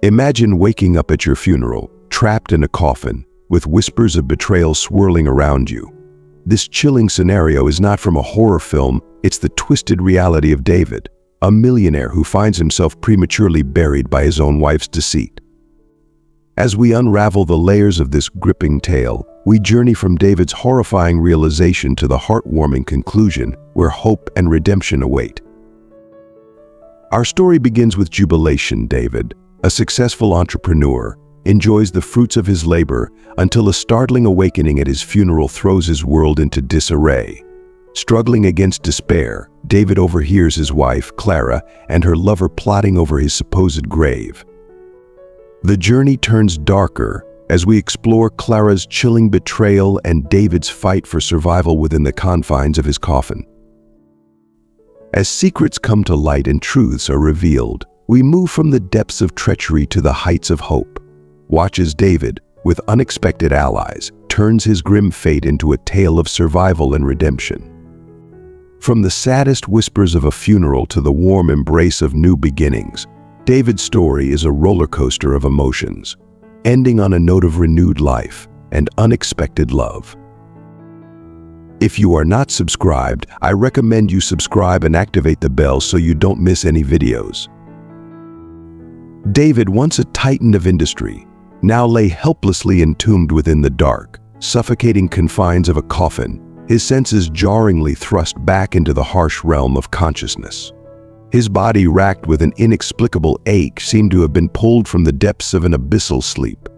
Imagine waking up at your funeral, trapped in a coffin, with whispers of betrayal swirling around you. This chilling scenario is not from a horror film, it's the twisted reality of David, a millionaire who finds himself prematurely buried by his own wife's deceit. As we unravel the layers of this gripping tale, we journey from David's horrifying realization to the heartwarming conclusion where hope and redemption await. Our story begins with jubilation. David, a successful entrepreneur, enjoys the fruits of his labor until a startling awakening at his funeral throws his world into disarray. Struggling against despair, David overhears his wife, Clara, and her lover plotting over his supposed grave. The journey turns darker as we explore Clara's chilling betrayal and David's fight for survival within the confines of his coffin. As secrets come to light and truths are revealed, we move from the depths of treachery to the heights of hope. Watch as David, with unexpected allies, turns his grim fate into a tale of survival and redemption. From the saddest whispers of a funeral to the warm embrace of new beginnings, David's story is a roller coaster of emotions, ending on a note of renewed life and unexpected love. If you are not subscribed, I recommend you subscribe and activate the bell so you don't miss any videos. David, once a titan of industry, now lay helplessly entombed within the dark, suffocating confines of a coffin, his senses jarringly thrust back into the harsh realm of consciousness. His body, racked with an inexplicable ache, seemed to have been pulled from the depths of an abyssal sleep.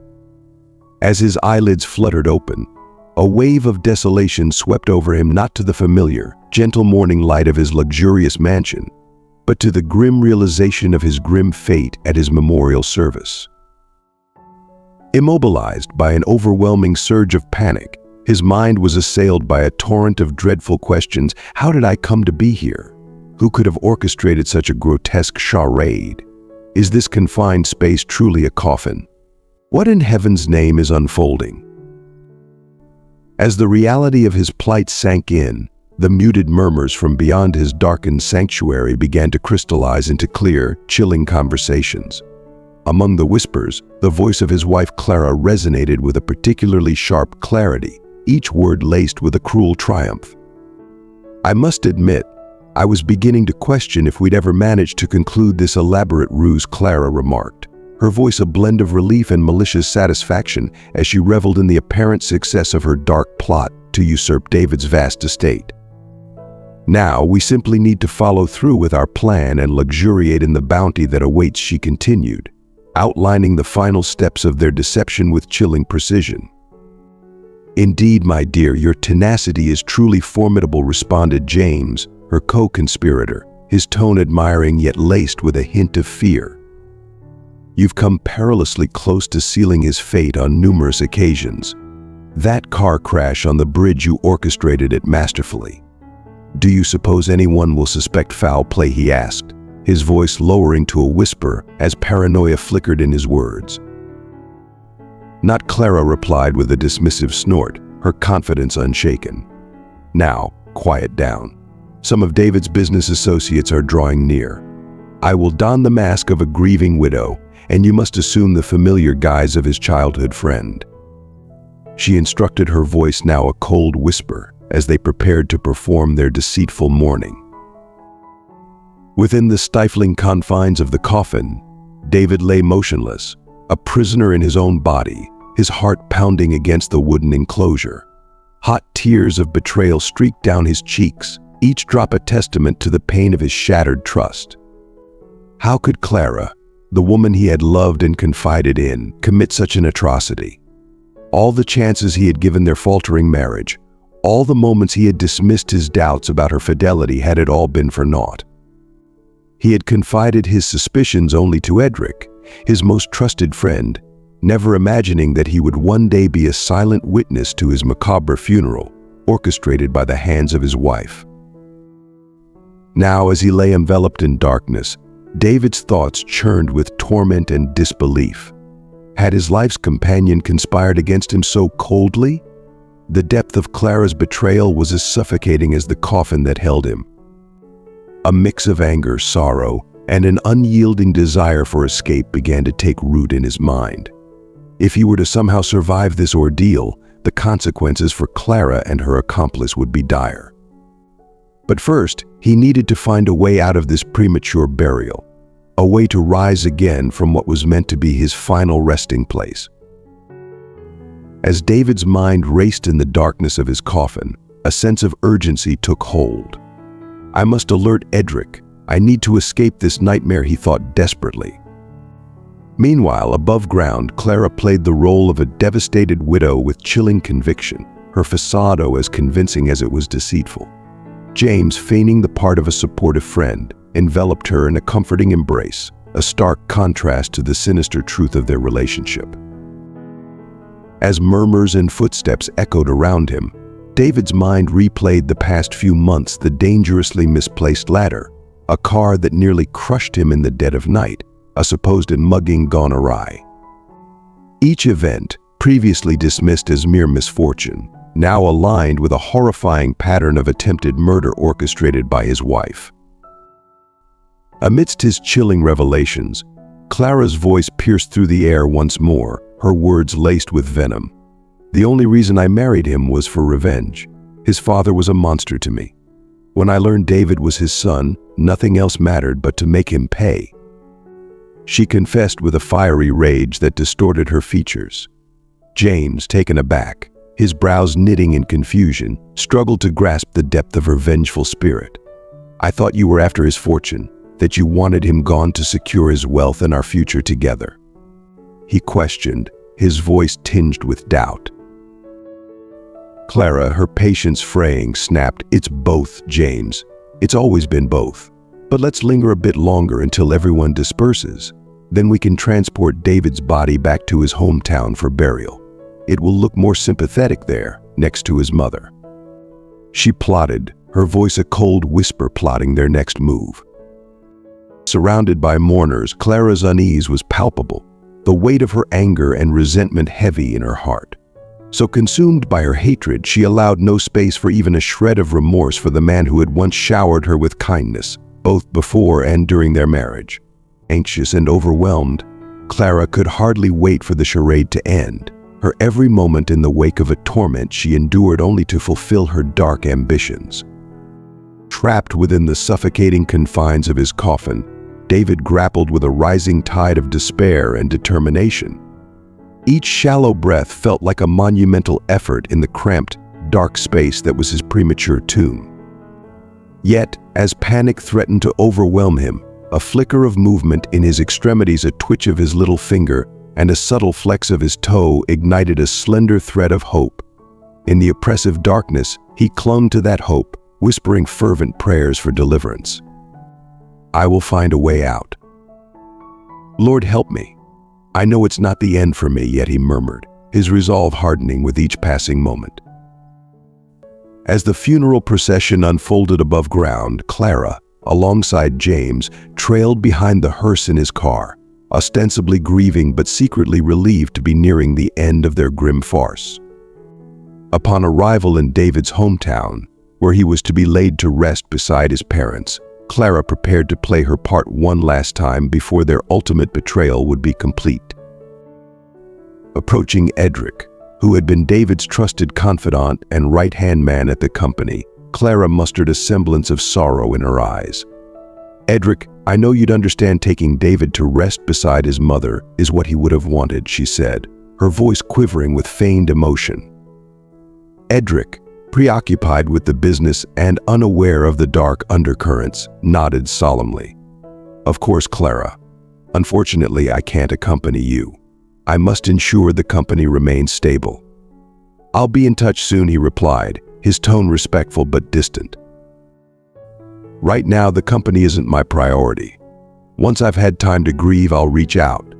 As his eyelids fluttered open, a wave of desolation swept over him, not to the familiar, gentle morning light of his luxurious mansion, but to the grim realization of his grim fate at his memorial service. Immobilized by an overwhelming surge of panic, his mind was assailed by a torrent of dreadful questions. How did I come to be here? Who could have orchestrated such a grotesque charade? Is this confined space truly a coffin? What in heaven's name is unfolding? As the reality of his plight sank in, the muted murmurs from beyond his darkened sanctuary began to crystallize into clear, chilling conversations. Among the whispers, the voice of his wife Clara resonated with a particularly sharp clarity, each word laced with a cruel triumph. I must admit, I was beginning to question if we'd ever manage to conclude this elaborate ruse, Clara remarked, her voice a blend of relief and malicious satisfaction as she reveled in the apparent success of her dark plot to usurp David's vast estate. Now we simply need to follow through with our plan and luxuriate in the bounty that awaits, she continued, outlining the final steps of their deception with chilling precision. Indeed, my dear, your tenacity is truly formidable, responded James, her co-conspirator, his tone admiring yet laced with a hint of fear. You've come perilously close to sealing his fate on numerous occasions. That car crash on the bridge, you orchestrated it masterfully. Do you suppose anyone will suspect foul play, he asked, his voice lowering to a whisper as paranoia flickered in his words. Not, Clara replied with a dismissive snort, her confidence unshaken. Now, quiet down. Some of David's business associates are drawing near. I will don the mask of a grieving widow, and you must assume the familiar guise of his childhood friend. She instructed, her voice now a cold whisper, as they prepared to perform their deceitful mourning. Within the stifling confines of the coffin, David lay motionless, a prisoner in his own body, his heart pounding against the wooden enclosure. Hot tears of betrayal streaked down his cheeks, each drop a testament to the pain of his shattered trust. How could Clara, the woman he had loved and confided in, commit such an atrocity? All the chances he had given their faltering marriage, all the moments he had dismissed his doubts about her fidelity, had it all been for naught? He had confided his suspicions only to Edric, his most trusted friend, never imagining that he would one day be a silent witness to his macabre funeral, orchestrated by the hands of his wife. Now, as he lay enveloped in darkness, David's thoughts churned with torment and disbelief. Had his life's companion conspired against him so coldly? The depth of Clara's betrayal was as suffocating as the coffin that held him. A mix of anger, sorrow, and an unyielding desire for escape began to take root in his mind. If he were to somehow survive this ordeal, the consequences for Clara and her accomplice would be dire. But first, he needed to find a way out of this premature burial, a way to rise again from what was meant to be his final resting place. As David's mind raced in the darkness of his coffin, a sense of urgency took hold. I must alert Edric. I need to escape this nightmare, he thought desperately. Meanwhile, above ground, Clara played the role of a devastated widow with chilling conviction, her facade as convincing as it was deceitful. James, feigning the part of a supportive friend, enveloped her in a comforting embrace, a stark contrast to the sinister truth of their relationship. As murmurs and footsteps echoed around him, David's mind replayed the past few months, the dangerously misplaced ladder, a car that nearly crushed him in the dead of night, a supposed mugging gone awry. Each event, previously dismissed as mere misfortune, now aligned with a horrifying pattern of attempted murder orchestrated by his wife. Amidst his chilling revelations, Clara's voice pierced through the air once more, her words laced with venom. The only reason I married him was for revenge. His father was a monster to me. When I learned David was his son, nothing else mattered but to make him pay. She confessed with a fiery rage that distorted her features. James, taken aback, his brows knitting in confusion, struggled to grasp the depth of her vengeful spirit. I thought you were after his fortune, that you wanted him gone to secure his wealth and our future together. He questioned, his voice tinged with doubt. Clara, her patience fraying, snapped, "It's both, James. It's always been both. But let's linger a bit longer until everyone disperses. Then we can transport David's body back to his hometown for burial. It will look more sympathetic there, next to his mother." She plotted, her voice a cold whisper plotting their next move. Surrounded by mourners, Clara's unease was palpable, the weight of her anger and resentment heavy in her heart. So consumed by her hatred, she allowed no space for even a shred of remorse for the man who had once showered her with kindness, both before and during their marriage. Anxious and overwhelmed, Clara could hardly wait for the charade to end, her every moment in the wake of a torment she endured only to fulfill her dark ambitions. Trapped within the suffocating confines of his coffin, David grappled with a rising tide of despair and determination. Each shallow breath felt like a monumental effort in the cramped, dark space that was his premature tomb. Yet, as panic threatened to overwhelm him, a flicker of movement in his extremities, a twitch of his little finger, and a subtle flex of his toe ignited a slender thread of hope. In the oppressive darkness, he clung to that hope, whispering fervent prayers for deliverance. "I will find a way out. Lord, help me. I know it's not the end for me yet," he murmured, his resolve hardening with each passing moment. As the funeral procession unfolded above ground, Clara, alongside James, trailed behind the hearse in his car, ostensibly grieving but secretly relieved to be nearing the end of their grim farce. Upon arrival in David's hometown, where he was to be laid to rest beside his parents, Clara prepared to play her part one last time before their ultimate betrayal would be complete. Approaching Edric, who had been David's trusted confidant and right-hand man at the company, Clara mustered a semblance of sorrow in her eyes. "Edric, I know you'd understand taking David to rest beside his mother is what he would have wanted," she said, her voice quivering with feigned emotion. Edric, preoccupied with the business and unaware of the dark undercurrents, nodded solemnly. "Of course, Clara. Unfortunately, I can't accompany you. I must ensure the company remains stable." "I'll be in touch soon," he replied, his tone respectful but distant. "Right now, the company isn't my priority. Once I've had time to grieve, I'll reach out.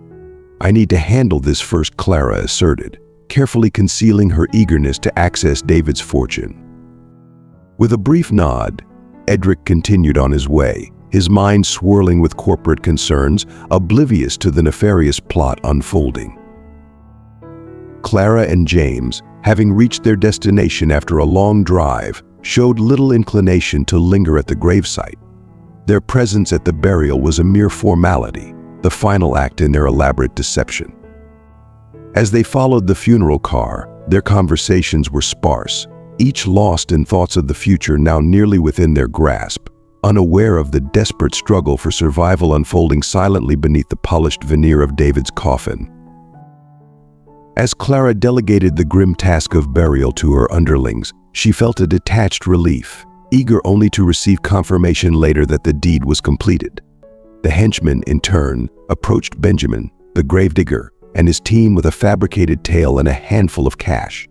I need to handle this first," Clara asserted, carefully concealing her eagerness to access David's fortune. With a brief nod, Edric continued on his way, his mind swirling with corporate concerns, oblivious to the nefarious plot unfolding. Clara and James, having reached their destination after a long drive, showed little inclination to linger at the gravesite. Their presence at the burial was a mere formality, the final act in their elaborate deception. As they followed the funeral car, their conversations were sparse, each lost in thoughts of the future now nearly within their grasp, unaware of the desperate struggle for survival unfolding silently beneath the polished veneer of David's coffin. As Clara delegated the grim task of burial to her underlings, she felt a detached relief, eager only to receive confirmation later that the deed was completed. The henchman, in turn, approached Benjamin, the gravedigger, and his team with a fabricated tale and a handful of cash.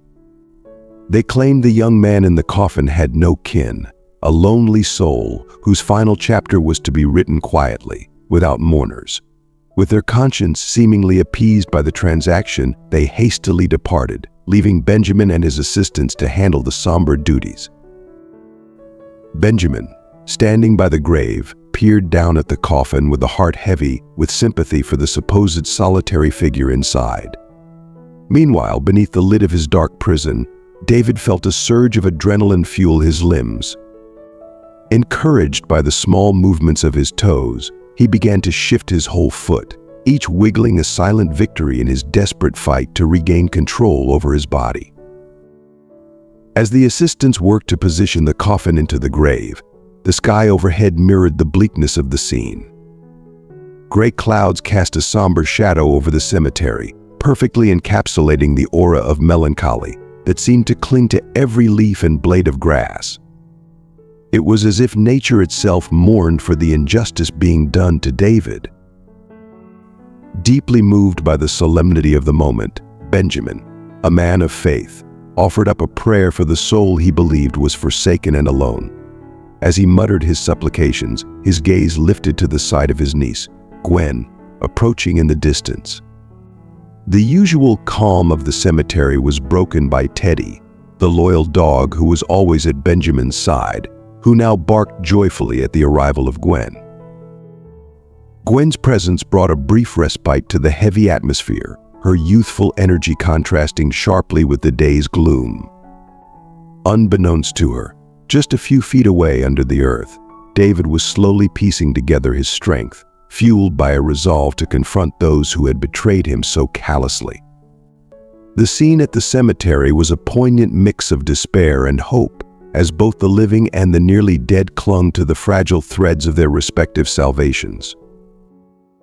They claimed the young man in the coffin had no kin, a lonely soul whose final chapter was to be written quietly, without mourners. With their conscience seemingly appeased by the transaction, they hastily departed, leaving Benjamin and his assistants to handle the somber duties. Benjamin, standing by the grave, peered down at the coffin with a heart heavy with sympathy for the supposed solitary figure inside. Meanwhile, beneath the lid of his dark prison, David felt a surge of adrenaline fuel his limbs. Encouraged by the small movements of his toes, he began to shift his whole foot, each wiggling a silent victory in his desperate fight to regain control over his body. As the assistants worked to position the coffin into the grave, the sky overhead mirrored the bleakness of the scene. Gray clouds cast a somber shadow over the cemetery, perfectly encapsulating the aura of melancholy that seemed to cling to every leaf and blade of grass. It was as if nature itself mourned for the injustice being done to David. Deeply moved by the solemnity of the moment, Benjamin, a man of faith, offered up a prayer for the soul he believed was forsaken and alone. As he muttered his supplications, his gaze lifted to the side of his niece, Gwen, approaching in the distance. The usual calm of the cemetery was broken by Teddy, the loyal dog who was always at Benjamin's side, who now barked joyfully at the arrival of Gwen. Gwen's presence brought a brief respite to the heavy atmosphere, her youthful energy contrasting sharply with the day's gloom. Unbeknownst to her, just a few feet away under the earth, David was slowly piecing together his strength, fueled by a resolve to confront those who had betrayed him so callously. The scene at the cemetery was a poignant mix of despair and hope, as both the living and the nearly dead clung to the fragile threads of their respective salvations.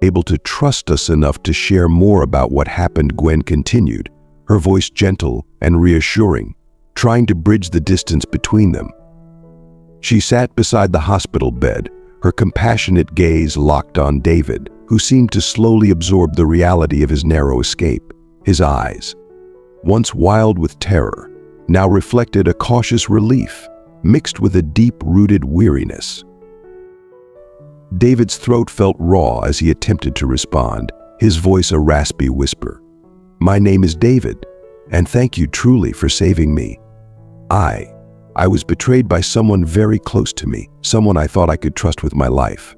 Able to trust us enough to share more about what happened, Gwen continued, her voice gentle and reassuring, trying to bridge the distance between them. She sat beside the hospital bed, her compassionate gaze locked on David, who seemed to slowly absorb the reality of his narrow escape. His eyes, once wild with terror, now reflected a cautious relief, mixed with a deep-rooted weariness. David's throat felt raw as he attempted to respond, his voice a raspy whisper. "My name is David, and thank you truly for saving me. I was betrayed by someone very close to me, someone I thought I could trust with my life,"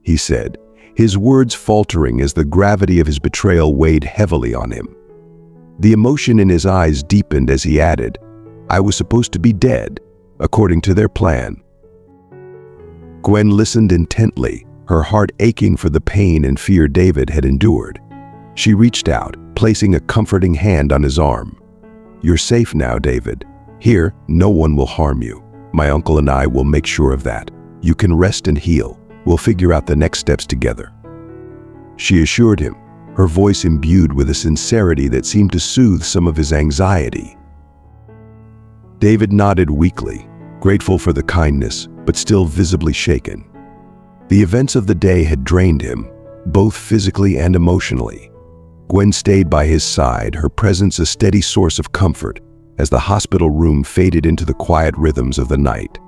he said, his words faltering as the gravity of his betrayal weighed heavily on him. The emotion in his eyes deepened as he added, "I was supposed to be dead, according to their plan." Gwen listened intently, her heart aching for the pain and fear David had endured. She reached out, placing a comforting hand on his arm. "You're safe now, David. Here, no one will harm you. My uncle and I will make sure of that. You can rest and heal. We'll figure out the next steps together," she assured him, her voice imbued with a sincerity that seemed to soothe some of his anxiety. David nodded weakly, grateful for the kindness, but still visibly shaken. The events of the day had drained him, both physically and emotionally. Gwen stayed by his side, her presence a steady source of comfort, as the hospital room faded into the quiet rhythms of the night.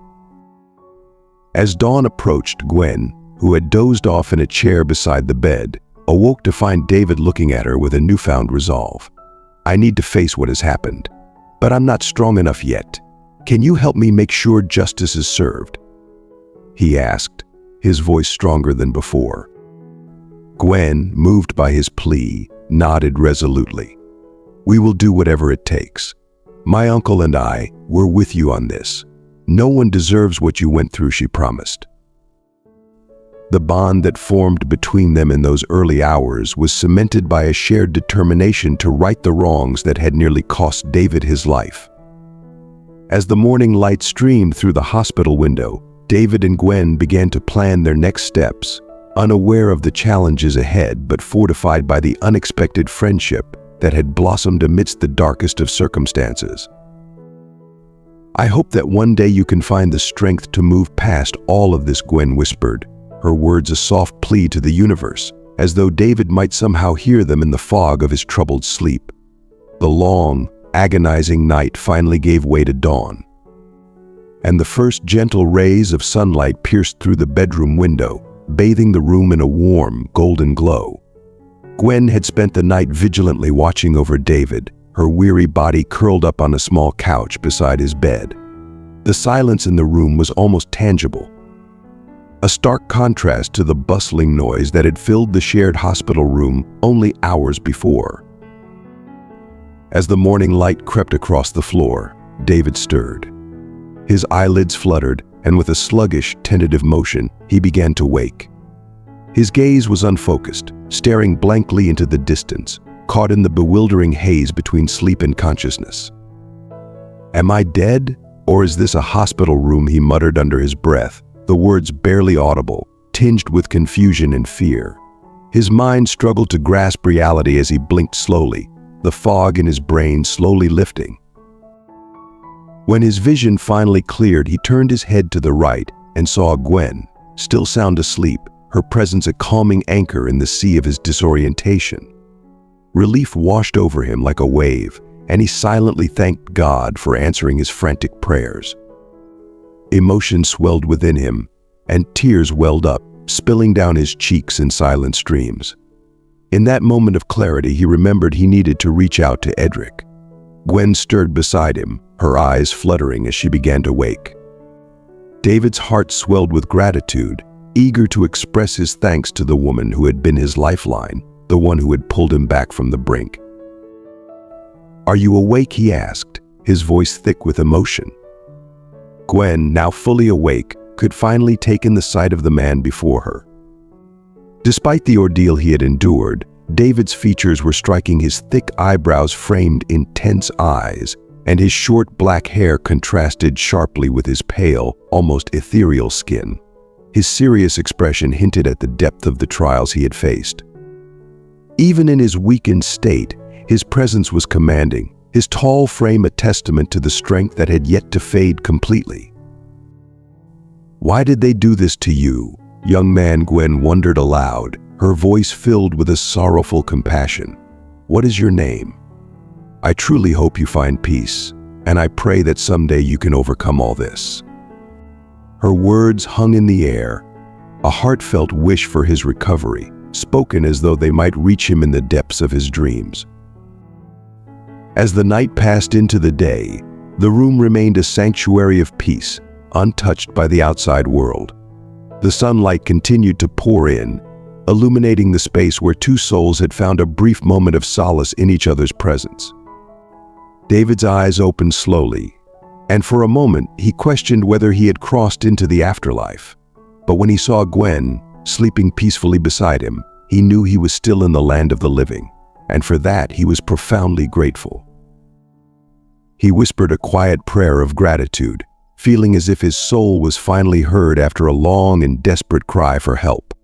As dawn approached, Gwen, who had dozed off in a chair beside the bed, awoke to find David looking at her with a newfound resolve. "I need to face what has happened, but I'm not strong enough yet. Can you help me make sure justice is served?" he asked, his voice stronger than before. Gwen, moved by his plea, nodded resolutely. "We will do whatever it takes. My uncle and I, we're with you on this. No one deserves what you went through," she promised. The bond that formed between them in those early hours was cemented by a shared determination to right the wrongs that had nearly cost David his life. As the morning light streamed through the hospital window, David and Gwen began to plan their next steps, unaware of the challenges ahead but fortified by the unexpected friendship that had blossomed amidst the darkest of circumstances. "I hope that one day you can find the strength to move past all of this," Gwen whispered, her words a soft plea to the universe, as though David might somehow hear them in the fog of his troubled sleep. The long, agonizing night finally gave way to dawn, and the first gentle rays of sunlight pierced through the bedroom window, bathing the room in a warm, golden glow. Gwen had spent the night vigilantly watching over David, her weary body curled up on a small couch beside his bed. The silence in the room was almost tangible, a stark contrast to the bustling noise that had filled the shared hospital room only hours before. As the morning light crept across the floor, David stirred. His eyelids fluttered, and with a sluggish, tentative motion, he began to wake. His gaze was unfocused, staring blankly into the distance, caught in the bewildering haze between sleep and consciousness. "Am I dead, or is this a hospital room?" he muttered under his breath, the words barely audible, tinged with confusion and fear. His mind struggled to grasp reality as he blinked slowly, the fog in his brain slowly lifting. When his vision finally cleared, he turned his head to the right and saw Gwen, still sound asleep, her presence a calming anchor in the sea of his disorientation. Relief washed over him like a wave, and he silently thanked God for answering his frantic prayers. Emotion swelled within him, and tears welled up, spilling down his cheeks in silent streams. In that moment of clarity, he remembered he needed to reach out to Edric. Gwen stirred beside him, her eyes fluttering as she began to wake. David's heart swelled with gratitude, eager to express his thanks to the woman who had been his lifeline, the one who had pulled him back from the brink. "Are you awake?" he asked, his voice thick with emotion. Gwen, now fully awake, could finally take in the sight of the man before her. Despite the ordeal he had endured, David's features were striking. His thick eyebrows framed intense eyes, and his short black hair contrasted sharply with his pale, almost ethereal skin. His serious expression hinted at the depth of the trials he had faced. Even in his weakened state, his presence was commanding, his tall frame a testament to the strength that had yet to fade completely. "Why did they do this to you, young man?" Gwen wondered aloud, her voice filled with a sorrowful compassion. "What is your name? I truly hope you find peace, and I pray that someday you can overcome all this." Her words hung in the air, a heartfelt wish for his recovery, spoken as though they might reach him in the depths of his dreams. As the night passed into the day, the room remained a sanctuary of peace, untouched by the outside world. The sunlight continued to pour in, illuminating the space where two souls had found a brief moment of solace in each other's presence. David's eyes opened slowly, and for a moment he questioned whether he had crossed into the afterlife. But when he saw Gwen, sleeping peacefully beside him, he knew he was still in the land of the living, and for that he was profoundly grateful. He whispered a quiet prayer of gratitude, feeling as if his soul was finally heard after a long and desperate cry for help.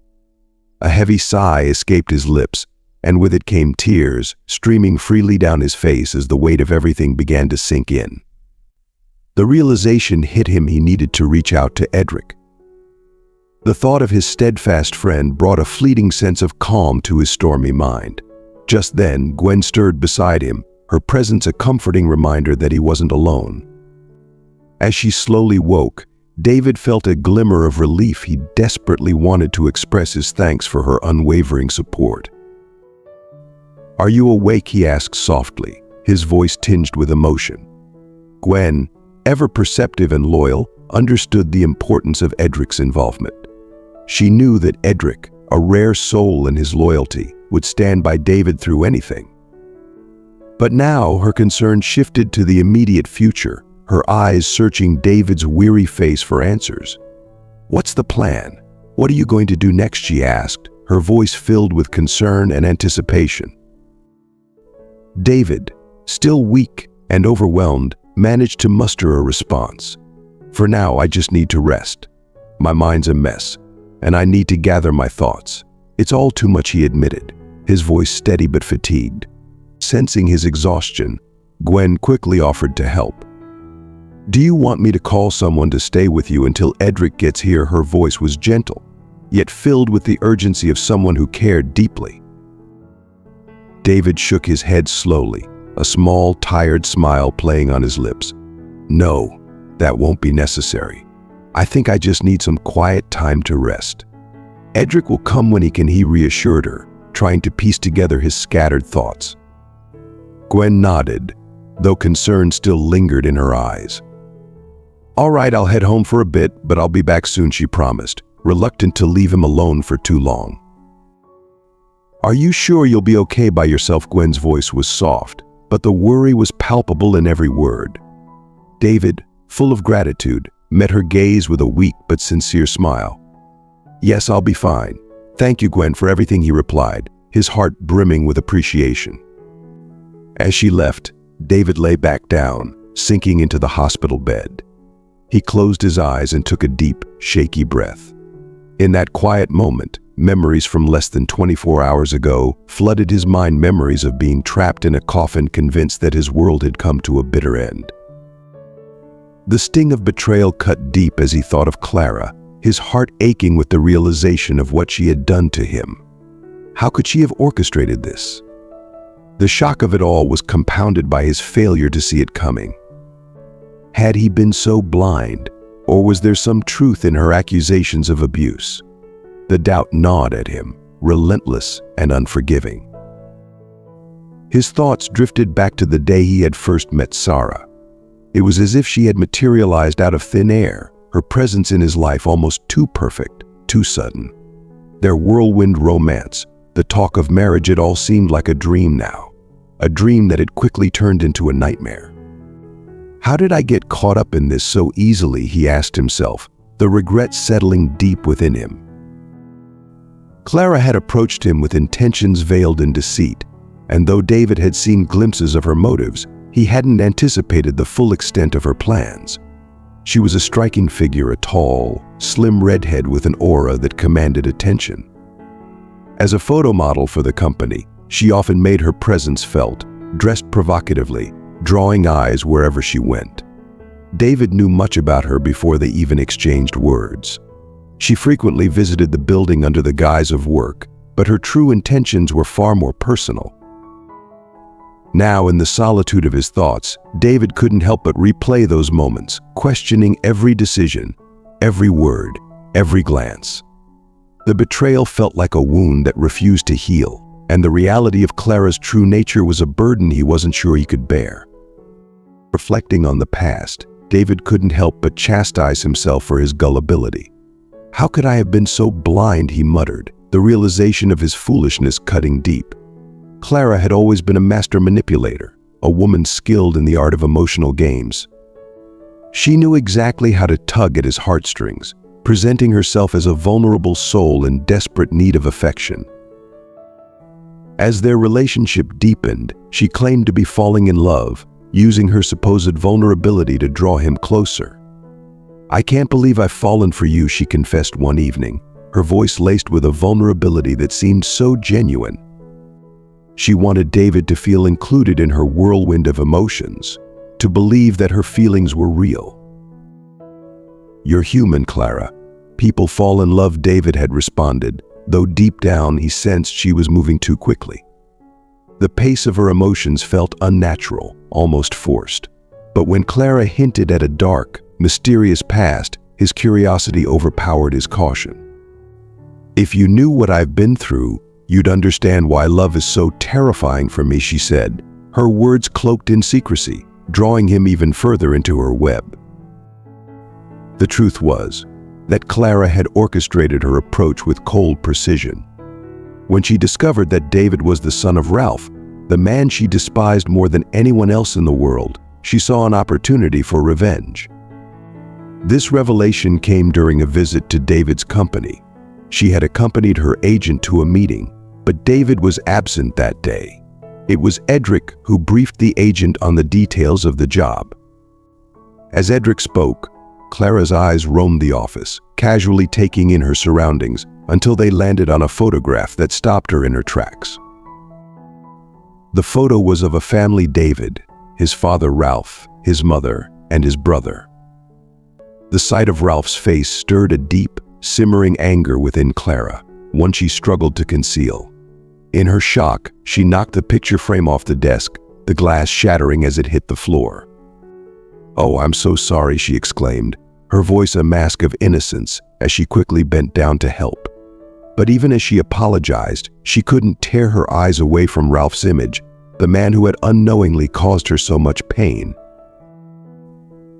A heavy sigh escaped his lips, and with it came tears, streaming freely down his face as the weight of everything began to sink in. The realization hit him he needed to reach out to Edric. The thought of his steadfast friend brought a fleeting sense of calm to his stormy mind. Just then, Gwen stirred beside him, her presence a comforting reminder that he wasn't alone. As she slowly woke, David felt a glimmer of relief. He desperately wanted to express his thanks for her unwavering support. "Are you awake?" he asked softly, his voice tinged with emotion. Gwen, ever perceptive and loyal, understood the importance of Edric's involvement. She knew that Edric, a rare soul in his loyalty, would stand by David through anything. But now her concern shifted to the immediate future, her eyes searching David's weary face for answers. "What's the plan? "What are you going to do next?" she asked, her voice filled with concern and anticipation. David, still weak and overwhelmed, managed to muster a response. "For now, I just need to rest. My mind's a mess, and I need to gather my thoughts. It's all too much," he admitted, his voice steady but fatigued. Sensing his exhaustion, Gwen quickly offered to help. "Do you want me to call someone to stay with you until Edric gets here?" Her voice was gentle, yet filled with the urgency of someone who cared deeply. David shook his head slowly, a small, tired smile playing on his lips. "No, that won't be necessary. I think I just need some quiet time to rest. Edric will come when he can," he reassured her, trying to piece together his scattered thoughts. Gwen nodded, though concern still lingered in her eyes. "All right, I'll head home for a bit, but I'll be back soon," she promised, reluctant to leave him alone for too long. "Are you sure you'll be okay by yourself?" Gwen's voice was soft, but the worry was palpable in every word. David, full of gratitude, met her gaze with a weak but sincere smile. "Yes, I'll be fine. Thank you, Gwen, for everything," he replied, his heart brimming with appreciation. As she left, David lay back down, sinking into the hospital bed. He closed his eyes and took a deep, shaky breath. In that quiet moment, memories from less than 24 hours ago flooded his mind, memories of being trapped in a coffin, convinced that his world had come to a bitter end. The sting of betrayal cut deep as he thought of Clara, his heart aching with the realization of what she had done to him. How could she have orchestrated this? The shock of it all was compounded by his failure to see it coming. Had he been so blind, or was there some truth in her accusations of abuse? The doubt gnawed at him, relentless and unforgiving. His thoughts drifted back to the day he had first met Sarah. It was as if she had materialized out of thin air, her presence in his life almost too perfect, too sudden. Their whirlwind romance, the talk of marriage, it all seemed like a dream now, a dream that had quickly turned into a nightmare. How did I get caught up in this so easily, he asked himself, the regret settling deep within him. Clara had approached him with intentions veiled in deceit, and though David had seen glimpses of her motives, he hadn't anticipated the full extent of her plans. She was a striking figure, a tall, slim redhead with an aura that commanded attention. As a photo model for the company, she often made her presence felt, dressed provocatively, drawing eyes wherever she went. David knew much about her before they even exchanged words. She frequently visited the building under the guise of work, but her true intentions were far more personal. Now, in the solitude of his thoughts, David couldn't help but replay those moments, questioning every decision, every word, every glance. The betrayal felt like a wound that refused to heal, and the reality of Clara's true nature was a burden he wasn't sure he could bear. Reflecting on the past, David couldn't help but chastise himself for his gullibility. "How could I have been so blind?" he muttered, the realization of his foolishness cutting deep. Clara had always been a master manipulator, a woman skilled in the art of emotional games. She knew exactly how to tug at his heartstrings, presenting herself as a vulnerable soul in desperate need of affection. As their relationship deepened, she claimed to be falling in love, using her supposed vulnerability to draw him closer. "I can't believe I've fallen for you," she confessed one evening, her voice laced with a vulnerability that seemed so genuine. She wanted David to feel included in her whirlwind of emotions, to believe that her feelings were real. "You're human, Clara. People fall in love," David had responded, though deep down he sensed she was moving too quickly. The pace of her emotions felt unnatural, almost forced. But when Clara hinted at a dark, mysterious past, his curiosity overpowered his caution. "If you knew what I've been through, you'd understand why love is so terrifying for me," she said, her words cloaked in secrecy, drawing him even further into her web. The truth was that Clara had orchestrated her approach with cold precision. When she discovered that David was the son of Ralph, the man she despised more than anyone else in the world, she saw an opportunity for revenge. This revelation came during a visit to David's company, She had accompanied her agent to a meeting, but David was absent that day. It was Edric who briefed the agent on the details of the job. As Edric spoke, Clara's eyes roamed the office, casually taking in her surroundings until they landed on a photograph that stopped her in her tracks. The photo was of a family: David, his father Ralph, his mother, and his brother. The sight of Ralph's face stirred a deep, simmering anger within Clara, one she struggled to conceal. In her shock, she knocked the picture frame off the desk, the glass shattering as it hit the floor. "Oh, I'm so sorry," she exclaimed, her voice a mask of innocence as she quickly bent down to help. But even as she apologized, she couldn't tear her eyes away from Ralph's image, the man who had unknowingly caused her so much pain.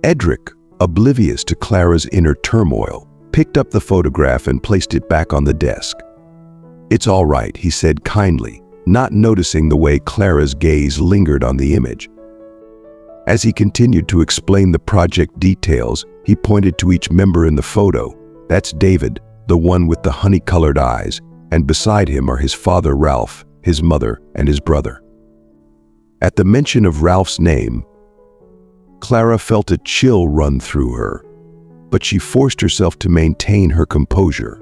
Edric, oblivious to Clara's inner turmoil, picked up the photograph and placed it back on the desk. "It's all right," he said kindly, not noticing the way Clara's gaze lingered on the image. As he continued to explain the project details, he pointed to each member in the photo. "That's David, the one with the honey-colored eyes, and beside him are his father Ralph, his mother, and his brother." At the mention of Ralph's name, Clara felt a chill run through her, but she forced herself to maintain her composure.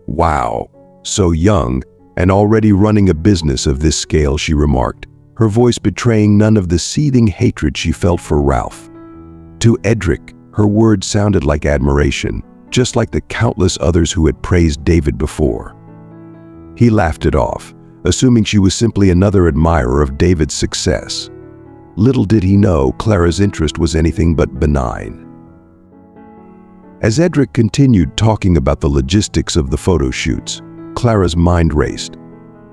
"Wow, so young and already running a business of this scale," she remarked, her voice betraying none of the seething hatred she felt for Ralph. To Edric, her words sounded like admiration, just like the countless others who had praised David before. He laughed it off, assuming she was simply another admirer of David's success. Little did he know Clara's interest was anything but benign. As Edric continued talking about the logistics of the photo shoots, Clara's mind raced.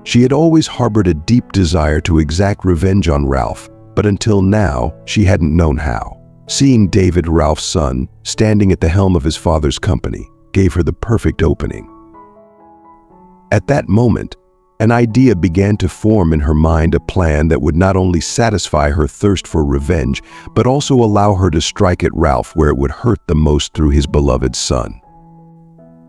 She had always harbored a deep desire to exact revenge on Ralph, but until now, she hadn't known how. Seeing David, Ralph's son, standing at the helm of his father's company, gave her the perfect opening. At that moment, an idea began to form in her mind, a plan that would not only satisfy her thirst for revenge, but also allow her to strike at Ralph where it would hurt the most, through his beloved son.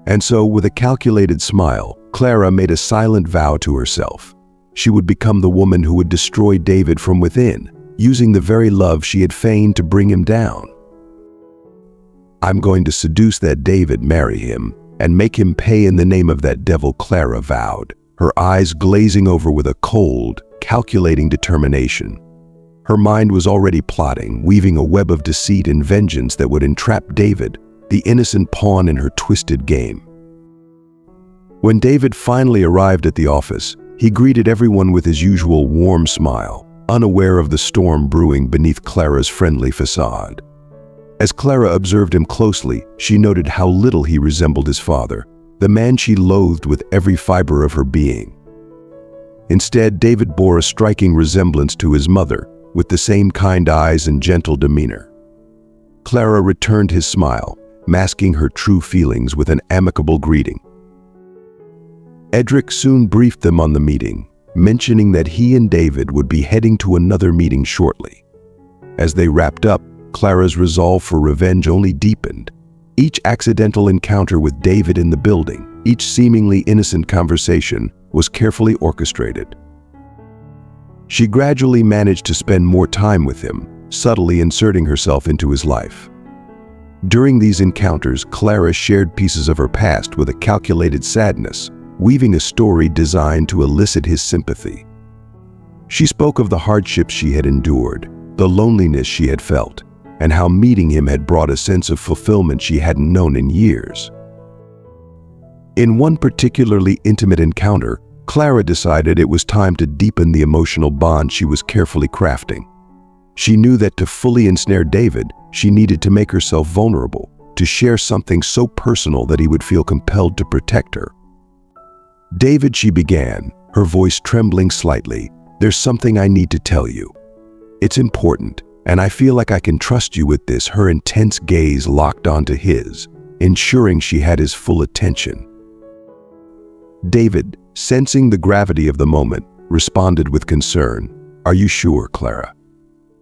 And so, with a calculated smile, Clara made a silent vow to herself. She would become the woman who would destroy David from within, using the very love she had feigned to bring him down. "I'm going to seduce that David, marry him, and make him pay in the name of that devil," Clara vowed, her eyes glazing over with a cold, calculating determination. Her mind was already plotting, weaving a web of deceit and vengeance that would entrap David, the innocent pawn in her twisted game. When David finally arrived at the office, he greeted everyone with his usual warm smile, unaware of the storm brewing beneath Clara's friendly facade. As Clara observed him closely, she noted how little he resembled his father, the man she loathed with every fiber of her being. Instead, David bore a striking resemblance to his mother, with the same kind eyes and gentle demeanor. Clara returned his smile, masking her true feelings with an amicable greeting. Edric soon briefed them on the meeting, mentioning that he and David would be heading to another meeting shortly. As they wrapped up, Clara's resolve for revenge only deepened. Each accidental encounter with David in the building, each seemingly innocent conversation, was carefully orchestrated. She gradually managed to spend more time with him, subtly inserting herself into his life. During these encounters, Clara shared pieces of her past with a calculated sadness, weaving a story designed to elicit his sympathy. She spoke of the hardships she had endured, the loneliness she had felt, and how meeting him had brought a sense of fulfillment she hadn't known in years. In one particularly intimate encounter, Clara decided it was time to deepen the emotional bond she was carefully crafting. She knew that to fully ensnare David, she needed to make herself vulnerable, to share something so personal that he would feel compelled to protect her. "David," she began, her voice trembling slightly, "there's something I need to tell you. It's important, and I feel like I can trust you with this." Her intense gaze locked onto his, ensuring she had his full attention. David, sensing the gravity of the moment, responded with concern, "Are you sure, Clara?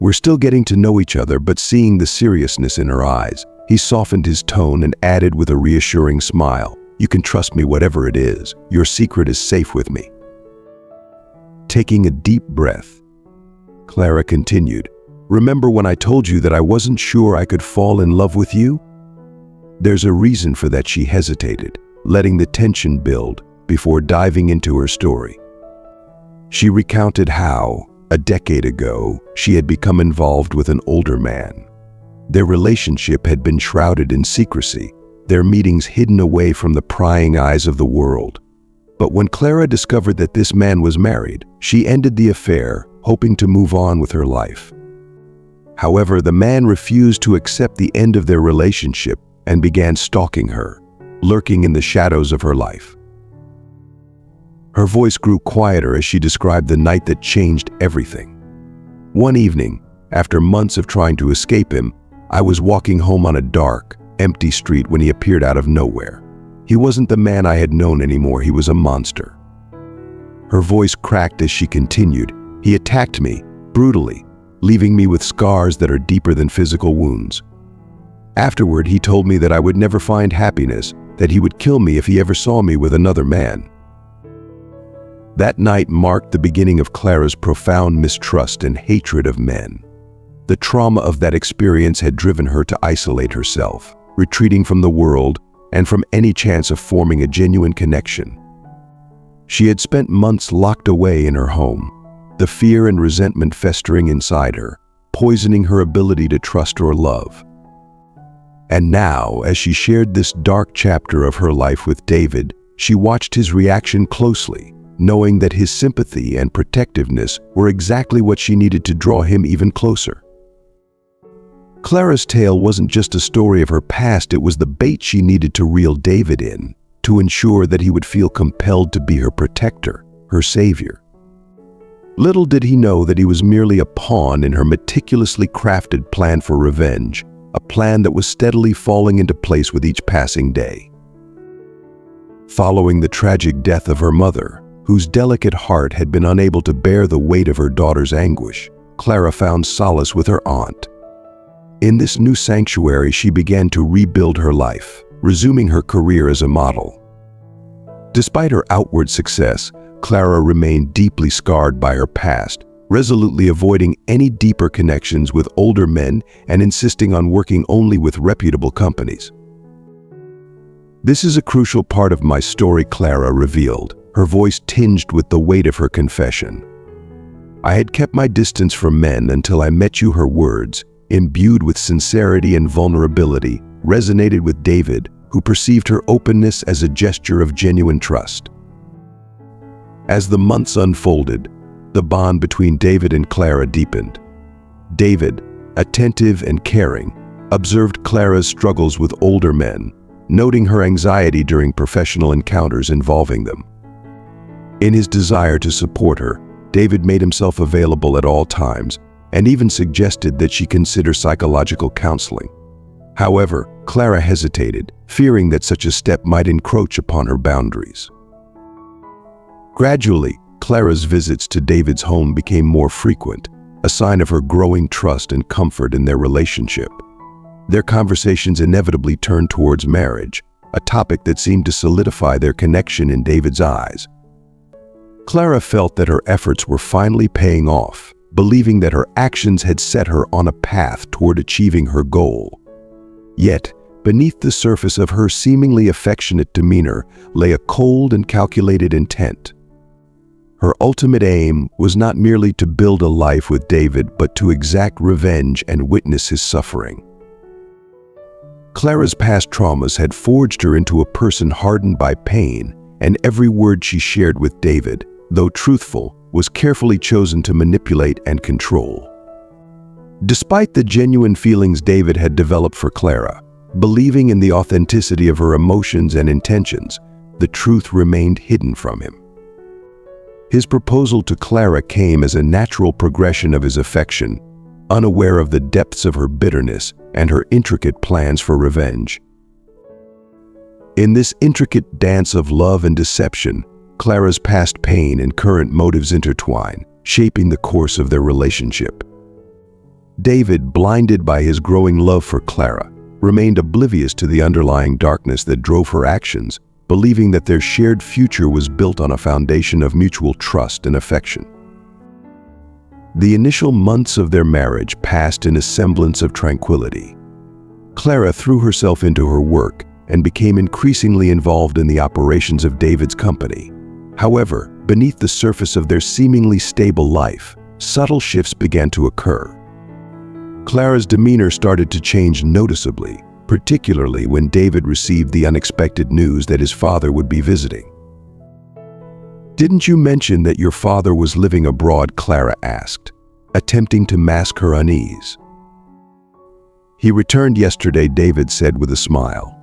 We're still getting to know each other," but seeing the seriousness in her eyes, he softened his tone and added with a reassuring smile, You can trust me whatever it is. Your secret is safe with me." Taking a deep breath, Clara continued, "Remember when I told you that I wasn't sure I could fall in love with you?" There's a reason for that. She hesitated, letting the tension build before diving into her story. She recounted how, a decade ago, she had become involved with an older man. Their relationship had been shrouded in secrecy, their meetings hidden away from the prying eyes of the world. But when Clara discovered that this man was married, she ended the affair, hoping to move on with her life. However, the man refused to accept the end of their relationship and began stalking her, lurking in the shadows of her life. Her voice grew quieter as she described the night that changed everything. "One evening, after months of trying to escape him, I was walking home on a dark, empty street when he appeared out of nowhere. He wasn't the man I had known anymore. He was a monster." Her voice cracked as she continued, "He attacked me, brutally, leaving me with scars that are deeper than physical wounds. Afterward, he told me that I would never find happiness, that he would kill me if he ever saw me with another man." That night marked the beginning of Clara's profound mistrust and hatred of men. The trauma of that experience had driven her to isolate herself, retreating from the world and from any chance of forming a genuine connection. She had spent months locked away in her home, the fear and resentment festering inside her, poisoning her ability to trust or love. And now, as she shared this dark chapter of her life with David, she watched his reaction closely, knowing that his sympathy and protectiveness were exactly what she needed to draw him even closer. Clara's tale wasn't just a story of her past, it was the bait she needed to reel David in, to ensure that he would feel compelled to be her protector, her savior. Little did he know that he was merely a pawn in her meticulously crafted plan for revenge, a plan that was steadily falling into place with each passing day. Following the tragic death of her mother, whose delicate heart had been unable to bear the weight of her daughter's anguish, Clara found solace with her aunt. In this new sanctuary, she began to rebuild her life, resuming her career as a model. Despite her outward success, Clara remained deeply scarred by her past, resolutely avoiding any deeper connections with older men and insisting on working only with reputable companies. "This is a crucial part of my story," Clara revealed, her voice tinged with the weight of her confession. "I had kept my distance from men until I met you." Her words, imbued with sincerity and vulnerability, resonated with David, who perceived her openness as a gesture of genuine trust. As the months unfolded, the bond between David and Clara deepened. David, attentive and caring, observed Clara's struggles with older men, noting her anxiety during professional encounters involving them. In his desire to support her, David made himself available at all times, and even suggested that she consider psychological counseling. However, Clara hesitated, fearing that such a step might encroach upon her boundaries. Gradually, Clara's visits to David's home became more frequent, a sign of her growing trust and comfort in their relationship. Their conversations inevitably turned towards marriage, a topic that seemed to solidify their connection in David's eyes. Clara felt that her efforts were finally paying off, believing that her actions had set her on a path toward achieving her goal. Yet, beneath the surface of her seemingly affectionate demeanor lay a cold and calculated intent. Her ultimate aim was not merely to build a life with David, but to exact revenge and witness his suffering. Clara's past traumas had forged her into a person hardened by pain, and every word she shared with David, though truthful, was carefully chosen to manipulate and control. Despite the genuine feelings David had developed for Clara, believing in the authenticity of her emotions and intentions, the truth remained hidden from him. His proposal to Clara came as a natural progression of his affection, unaware of the depths of her bitterness and her intricate plans for revenge. In this intricate dance of love and deception, Clara's past pain and current motives intertwine, shaping the course of their relationship. David, blinded by his growing love for Clara, remained oblivious to the underlying darkness that drove her actions, believing that their shared future was built on a foundation of mutual trust and affection. The initial months of their marriage passed in a semblance of tranquility. Clara threw herself into her work and became increasingly involved in the operations of David's company. However, beneath the surface of their seemingly stable life, subtle shifts began to occur. Clara's demeanor started to change noticeably, particularly when David received the unexpected news that his father would be visiting. "Didn't you mention that your father was living abroad?" Clara asked, attempting to mask her unease. "He returned yesterday," David said with a smile,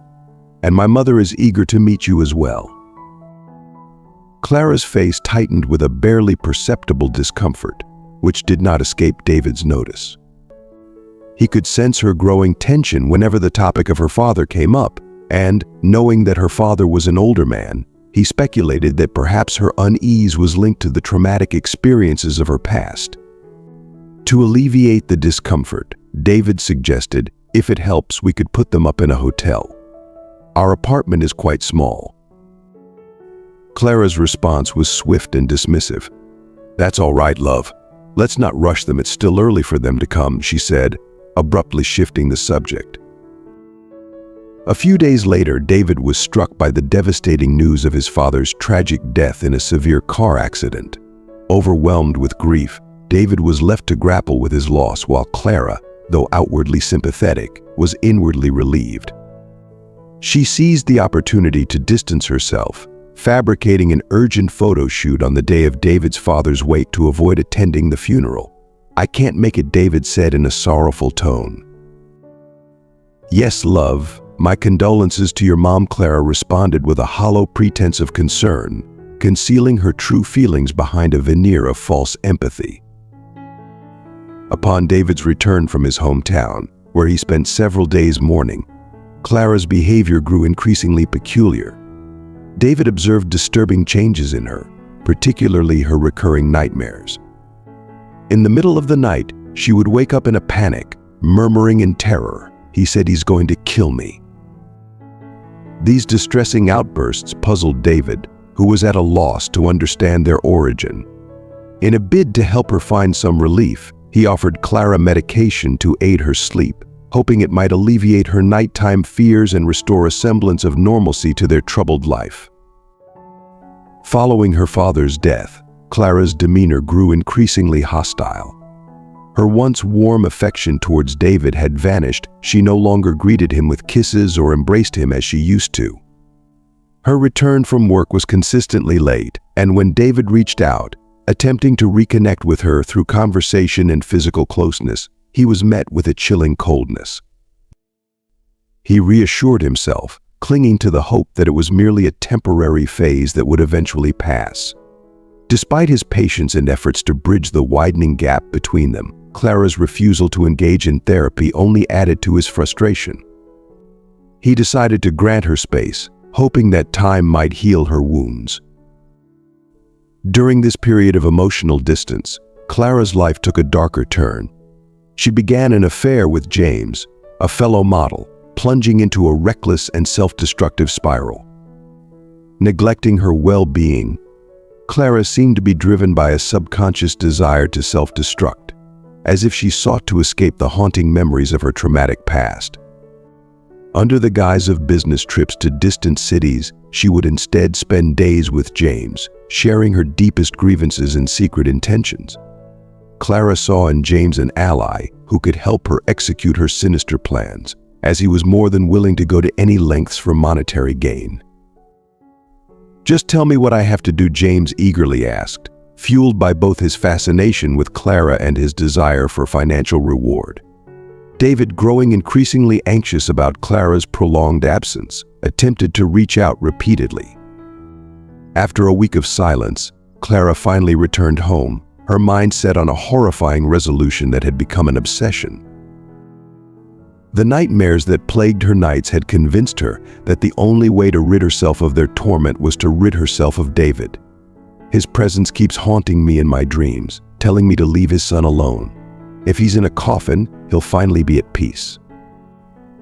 "and my mother is eager to meet you as well." Clara's face tightened with a barely perceptible discomfort, which did not escape David's notice. He could sense her growing tension whenever the topic of her father came up, and, knowing that her father was an older man, he speculated that perhaps her unease was linked to the traumatic experiences of her past. To alleviate the discomfort, David suggested, "If it helps, we could put them up in a hotel. Our apartment is quite small." Clara's response was swift and dismissive. "That's all right, love. Let's not rush them. It's still early for them to come," she said, abruptly shifting the subject. A few days later, David was struck by the devastating news of his father's tragic death in a severe car accident. Overwhelmed with grief, David was left to grapple with his loss, while Clara, though outwardly sympathetic, was inwardly relieved. She seized the opportunity to distance herself, fabricating an urgent photo shoot on the day of David's father's wake to avoid attending the funeral. "I can't make it," David said in a sorrowful tone. "Yes, love. My condolences to your mom," Clara responded with a hollow pretense of concern, concealing her true feelings behind a veneer of false empathy. Upon David's return from his hometown, where he spent several days mourning, Clara's behavior grew increasingly peculiar. David observed disturbing changes in her, particularly her recurring nightmares. In the middle of the night, she would wake up in a panic, murmuring in terror, "He said he's going to kill me." These distressing outbursts puzzled David, who was at a loss to understand their origin. In a bid to help her find some relief, he offered Clara medication to aid her sleep, hoping it might alleviate her nighttime fears and restore a semblance of normalcy to their troubled life. Following her father's death, Clara's demeanor grew increasingly hostile. Her once warm affection towards David had vanished. She no longer greeted him with kisses or embraced him as she used to. Her return from work was consistently late, and when David reached out, attempting to reconnect with her through conversation and physical closeness, he was met with a chilling coldness. He reassured himself, clinging to the hope that it was merely a temporary phase that would eventually pass. Despite his patience and efforts to bridge the widening gap between them, Clara's refusal to engage in therapy only added to his frustration. He decided to grant her space, hoping that time might heal her wounds. During this period of emotional distance, Clara's life took a darker turn. She began an affair with James, a fellow model, plunging into a reckless and self-destructive spiral. Neglecting her well-being, Clara seemed to be driven by a subconscious desire to self-destruct, as if she sought to escape the haunting memories of her traumatic past. Under the guise of business trips to distant cities, she would instead spend days with James, sharing her deepest grievances and secret intentions. Clara saw in James an ally who could help her execute her sinister plans, as he was more than willing to go to any lengths for monetary gain. "Just tell me what I have to do," James eagerly asked, fueled by both his fascination with Clara and his desire for financial reward. David, growing increasingly anxious about Clara's prolonged absence, attempted to reach out repeatedly. After a week of silence, Clara finally returned home, her mind set on a horrifying resolution that had become an obsession. The nightmares that plagued her nights had convinced her that the only way to rid herself of their torment was to rid herself of David. "His presence keeps haunting me in my dreams, telling me to leave his son alone. If he's in a coffin, he'll finally be at peace,"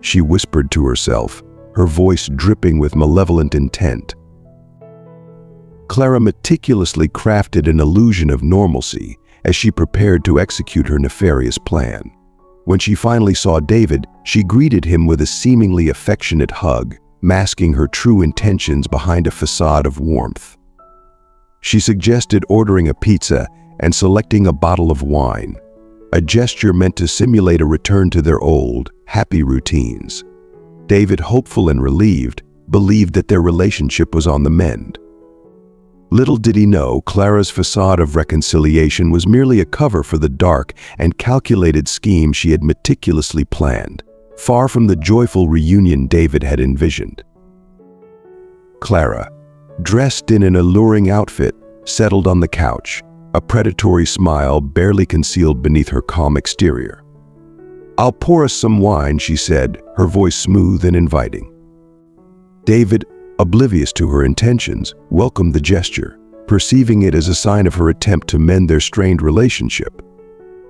she whispered to herself, her voice dripping with malevolent intent. Clara meticulously crafted an illusion of normalcy as she prepared to execute her nefarious plan. When she finally saw David, she greeted him with a seemingly affectionate hug, masking her true intentions behind a facade of warmth. She suggested ordering a pizza and selecting a bottle of wine, a gesture meant to simulate a return to their old, happy routines. David, hopeful and relieved, believed that their relationship was on the mend. Little did he know, Clara's facade of reconciliation was merely a cover for the dark and calculated scheme she had meticulously planned, far from the joyful reunion David had envisioned. Clara, dressed in an alluring outfit, settled on the couch, a predatory smile barely concealed beneath her calm exterior. "I'll pour us some wine," she said, her voice smooth and inviting. David, oblivious to her intentions, welcomed the gesture, perceiving it as a sign of her attempt to mend their strained relationship.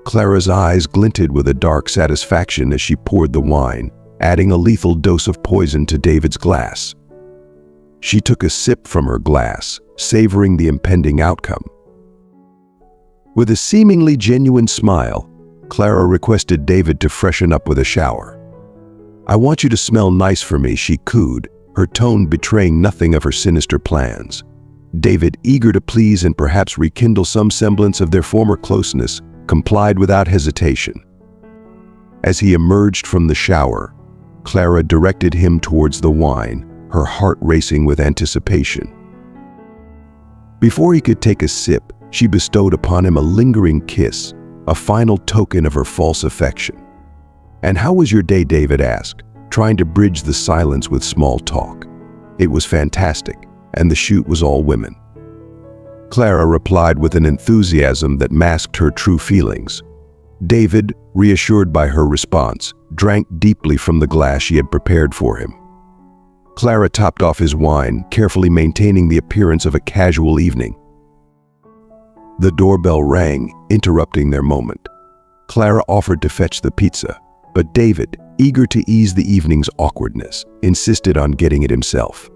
Clara's eyes glinted with a dark satisfaction as she poured the wine, adding a lethal dose of poison to David's glass. She took a sip from her glass, savoring the impending outcome. With a seemingly genuine smile, Clara requested David to freshen up with a shower. "I want you to smell nice for me," she cooed, her tone betraying nothing of her sinister plans. David, eager to please and perhaps rekindle some semblance of their former closeness, complied without hesitation. As he emerged from the shower, Clara directed him towards the wine, her heart racing with anticipation. Before he could take a sip, she bestowed upon him a lingering kiss, a final token of her false affection. "And how was your day?" David asked, trying to bridge the silence with small talk. "It was fantastic, and the shoot was all women." Clara replied with an enthusiasm that masked her true feelings. David, reassured by her response, drank deeply from the glass she had prepared for him. Clara topped off his wine, carefully maintaining the appearance of a casual evening. The doorbell rang, interrupting their moment. Clara offered to fetch the pizza, but David, eager to ease the evening's awkwardness, insisted on getting it himself.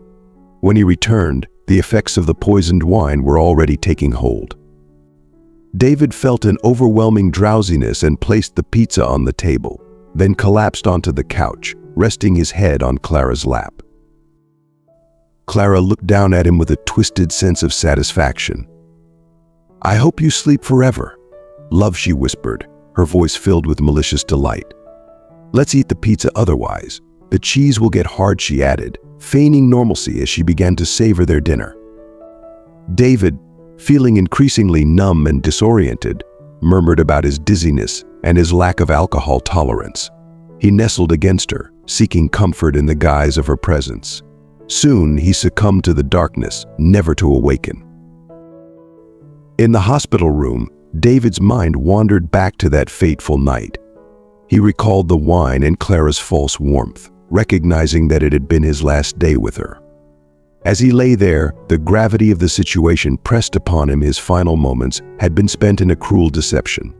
When he returned, the effects of the poisoned wine were already taking hold. David felt an overwhelming drowsiness and placed the pizza on the table, then collapsed onto the couch, resting his head on Clara's lap. Clara looked down at him with a twisted sense of satisfaction. "I hope you sleep forever, love," she whispered, her voice filled with malicious delight. "Let's eat the pizza otherwise. The cheese will get hard," she added, feigning normalcy as she began to savor their dinner. David, feeling increasingly numb and disoriented, murmured about his dizziness and his lack of alcohol tolerance. He nestled against her, seeking comfort in the guise of her presence. Soon he succumbed to the darkness, never to awaken. In the hospital room, David's mind wandered back to that fateful night. He recalled the wine and Clara's false warmth, recognizing that it had been his last day with her. As he lay there, the gravity of the situation pressed upon him. His final moments had been spent in a cruel deception.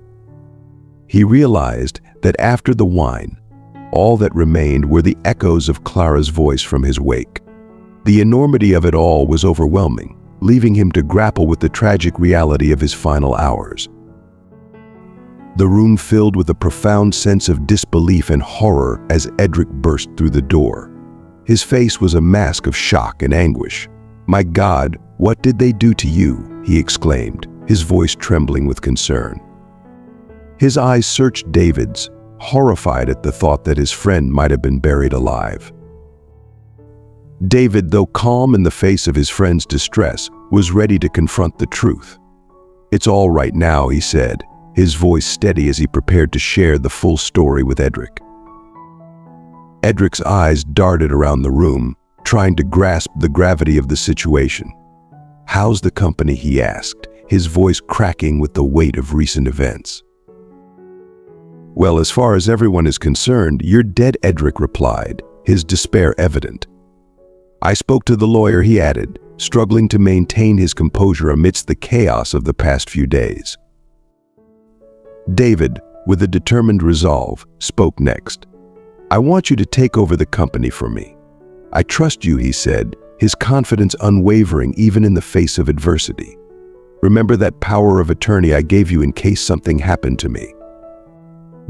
He realized that after the wine, all that remained were the echoes of Clara's voice from his wake. The enormity of it all was overwhelming, leaving him to grapple with the tragic reality of his final hours. The room filled with a profound sense of disbelief and horror as Edric burst through the door. His face was a mask of shock and anguish. "My God, what did they do to you?" he exclaimed, his voice trembling with concern. His eyes searched David's, horrified at the thought that his friend might have been buried alive. David, though calm in the face of his friend's distress, was ready to confront the truth. "It's all right now," he said, his voice steady as he prepared to share the full story with Edric. Edric's eyes darted around the room, trying to grasp the gravity of the situation. "How's the company?" he asked, his voice cracking with the weight of recent events. "Well, as far as everyone is concerned, you're dead," Edric replied, his despair evident. "I spoke to the lawyer," he added, struggling to maintain his composure amidst the chaos of the past few days. David, with a determined resolve, spoke next. "I want you to take over the company for me. I trust you, he said, his confidence unwavering even in the face of adversity. Remember that power of attorney I gave you in case something happened to me.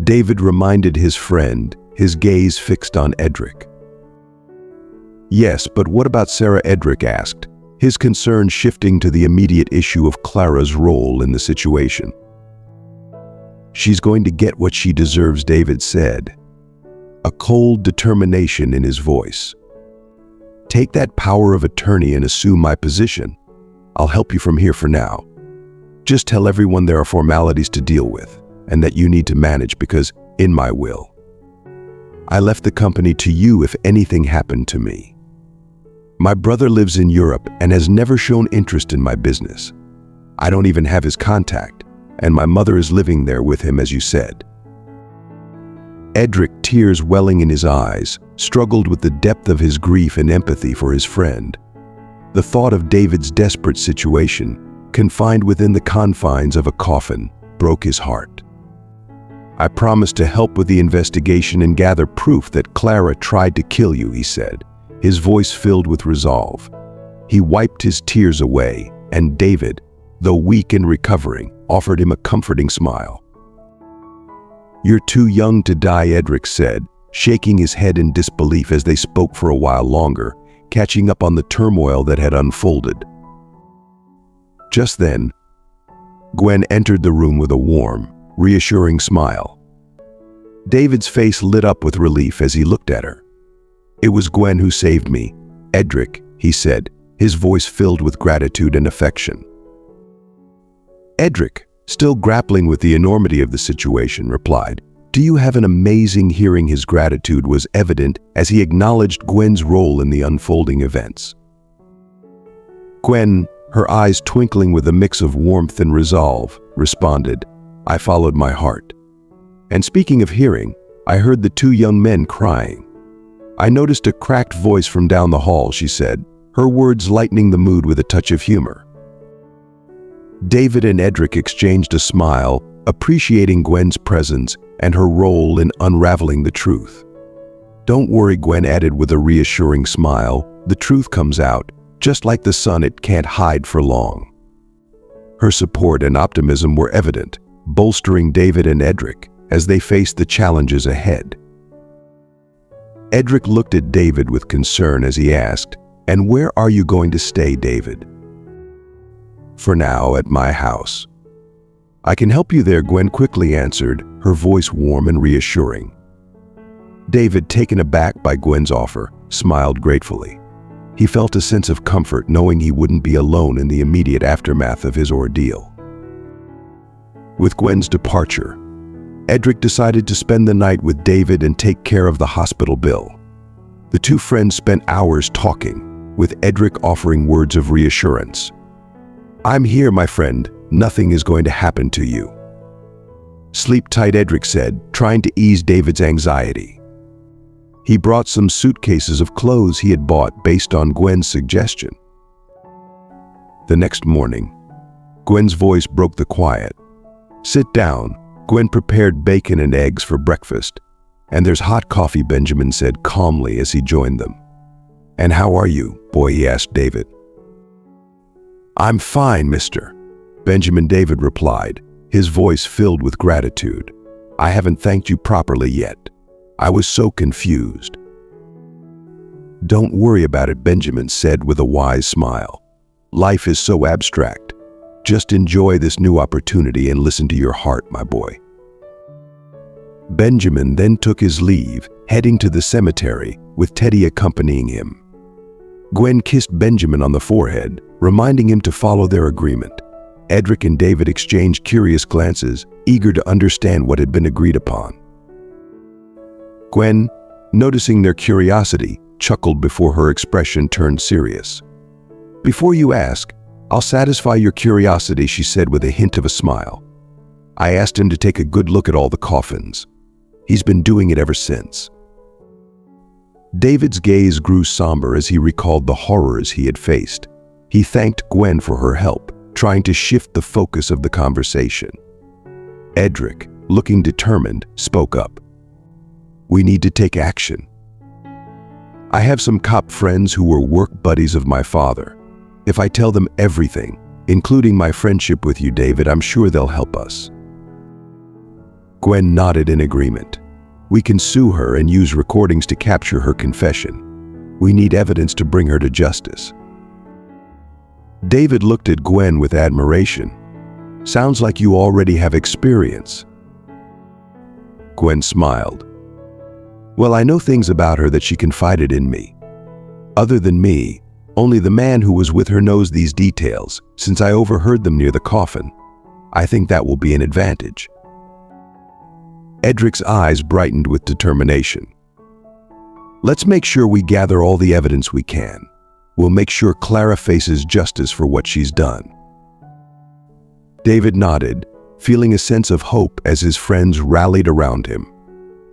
David reminded his friend, his gaze fixed on Edric. Yes, but what about Sarah? Edric asked, his concern shifting to the immediate issue of Clara's role in the situation. She's going to get what she deserves, David said, a cold determination in his voice. Take that power of attorney and assume my position. I'll help you from here for now. Just tell everyone there are formalities to deal with and that you need to manage because, in my will, I left the company to you if anything happened to me. My brother lives in Europe and has never shown interest in my business. I don't even have his contact, and my mother is living there with him, as you said. Edric, tears welling in his eyes, struggled with the depth of his grief and empathy for his friend. The thought of David's desperate situation, confined within the confines of a coffin, broke his heart. I promised to help with the investigation and gather proof that Clara tried to kill you, he said, his voice filled with resolve. He wiped his tears away, and David, though weak and recovering, offered him a comforting smile. You're too young to die, Edric said, shaking his head in disbelief as they spoke for a while longer, catching up on the turmoil that had unfolded. Just then, Gwen entered the room with a warm, reassuring smile. David's face lit up with relief as he looked at her. It was Gwen who saved me, Edric, he said, his voice filled with gratitude and affection. Edric, still grappling with the enormity of the situation, replied, Do you have an amazing hearing? His gratitude was evident as he acknowledged Gwen's role in the unfolding events. Gwen, her eyes twinkling with a mix of warmth and resolve, responded, I followed my heart. And speaking of hearing, I heard the two young men crying. I noticed a cracked voice from down the hall, she said, her words lightening the mood with a touch of humor. David and Edric exchanged a smile, appreciating Gwen's presence and her role in unraveling the truth. Don't worry, Gwen added with a reassuring smile, the truth comes out, just like the sun, it can't hide for long. Her support and optimism were evident, bolstering David and Edric as they faced the challenges ahead. Edric looked at David with concern as he asked, And where are you going to stay, David? For now, at my house. I can help you there, Gwen quickly answered, her voice warm and reassuring. David, taken aback by Gwen's offer, smiled gratefully. He felt a sense of comfort knowing he wouldn't be alone in the immediate aftermath of his ordeal. With Gwen's departure, Edric decided to spend the night with David and take care of the hospital bill. The two friends spent hours talking, with Edric offering words of reassurance. I'm here, my friend. Nothing is going to happen to you. Sleep tight, Edric said, trying to ease David's anxiety. He brought some suitcases of clothes he had bought based on Gwen's suggestion. The next morning, Gwen's voice broke the quiet. Sit down. Gwen prepared bacon and eggs for breakfast. And there's hot coffee, Benjamin said calmly as he joined them. And how are you, boy? He asked David. I'm fine, mister. Benjamin, David replied, his voice filled with gratitude. I haven't thanked you properly yet. I was so confused. Don't worry about it, Benjamin said with a wise smile. Life is so abstract. Just enjoy this new opportunity and listen to your heart, my boy. Benjamin then took his leave, heading to the cemetery, with Teddy accompanying him. Gwen kissed Benjamin on the forehead, reminding him to follow their agreement. Edric and David exchanged curious glances, eager to understand what had been agreed upon. Gwen, noticing their curiosity, chuckled before her expression turned serious. Before you ask, I'll satisfy your curiosity, she said with a hint of a smile. I asked him to take a good look at all the coffins. He's been doing it ever since. David's gaze grew somber as he recalled the horrors he had faced. He thanked Gwen for her help, trying to shift the focus of the conversation. Edric, looking determined, spoke up. We need to take action. I have some cop friends who were work buddies of my father. If I tell them everything, including my friendship with you, David, I'm sure they'll help us." Gwen nodded in agreement. "We can sue her and use recordings to capture her confession. We need evidence to bring her to justice." David looked at Gwen with admiration. "Sounds like you already have experience." Gwen smiled. "Well, I know things about her that she confided in me. Other than me, only the man who was with her knows these details, since I overheard them near the coffin. I think that will be an advantage." Edric's eyes brightened with determination. "Let's make sure we gather all the evidence we can. We'll make sure Clara faces justice for what she's done." David nodded, feeling a sense of hope as his friends rallied around him.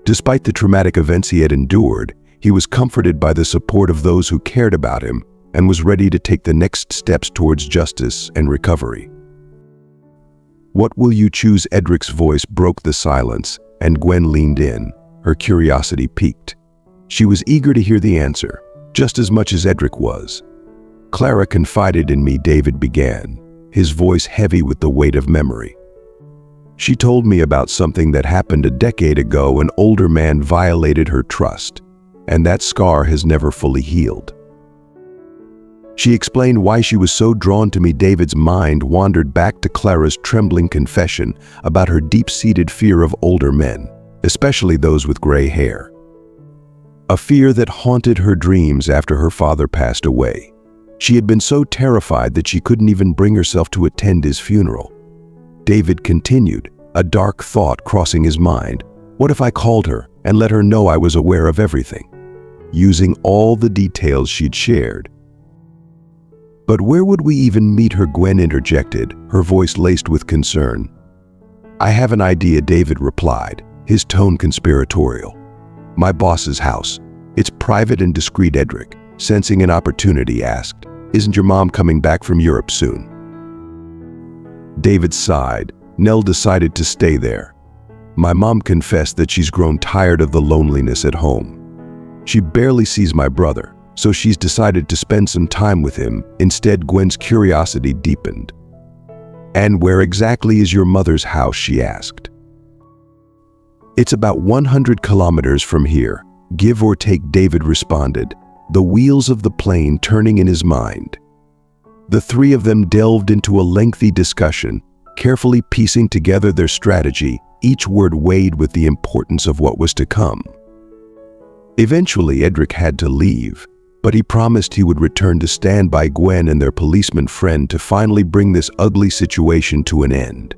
Despite the traumatic events he had endured, he was comforted by the support of those who cared about him and was ready to take the next steps towards justice and recovery. "What will you choose?" Edric's voice broke the silence, and Gwen leaned in, her curiosity piqued. She was eager to hear the answer, just as much as Edric was. "Clara confided in me," David began, his voice heavy with the weight of memory. "She told me about something that happened a decade ago. An older man violated her trust, and that scar has never fully healed." She explained why she was so drawn to me. David's mind wandered back to Clara's trembling confession about her deep-seated fear of older men, especially those with gray hair. A fear that haunted her dreams after her father passed away. She had been so terrified that she couldn't even bring herself to attend his funeral. David continued, a dark thought crossing his mind. What if I called her and let her know I was aware of everything, using all the details she'd shared? "But where would we even meet her?" Gwen interjected, her voice laced with concern. "I have an idea," David replied, his tone conspiratorial. "My boss's house. It's private and discreet." Edric, sensing an opportunity, asked, "Isn't your mom coming back from Europe soon?" David sighed. Nell decided to stay there. "My mom confessed that she's grown tired of the loneliness at home. She barely sees my brother, so she's decided to spend some time with him instead." Gwen's curiosity deepened. "And where exactly is your mother's house?" she asked. "It's about 100 kilometers from here, give or take," David responded, the wheels of the plane turning in his mind. The three of them delved into a lengthy discussion, carefully piecing together their strategy, each word weighed with the importance of what was to come. Eventually, Edric had to leave, but he promised he would return to stand by Gwen and their policeman friend to finally bring this ugly situation to an end.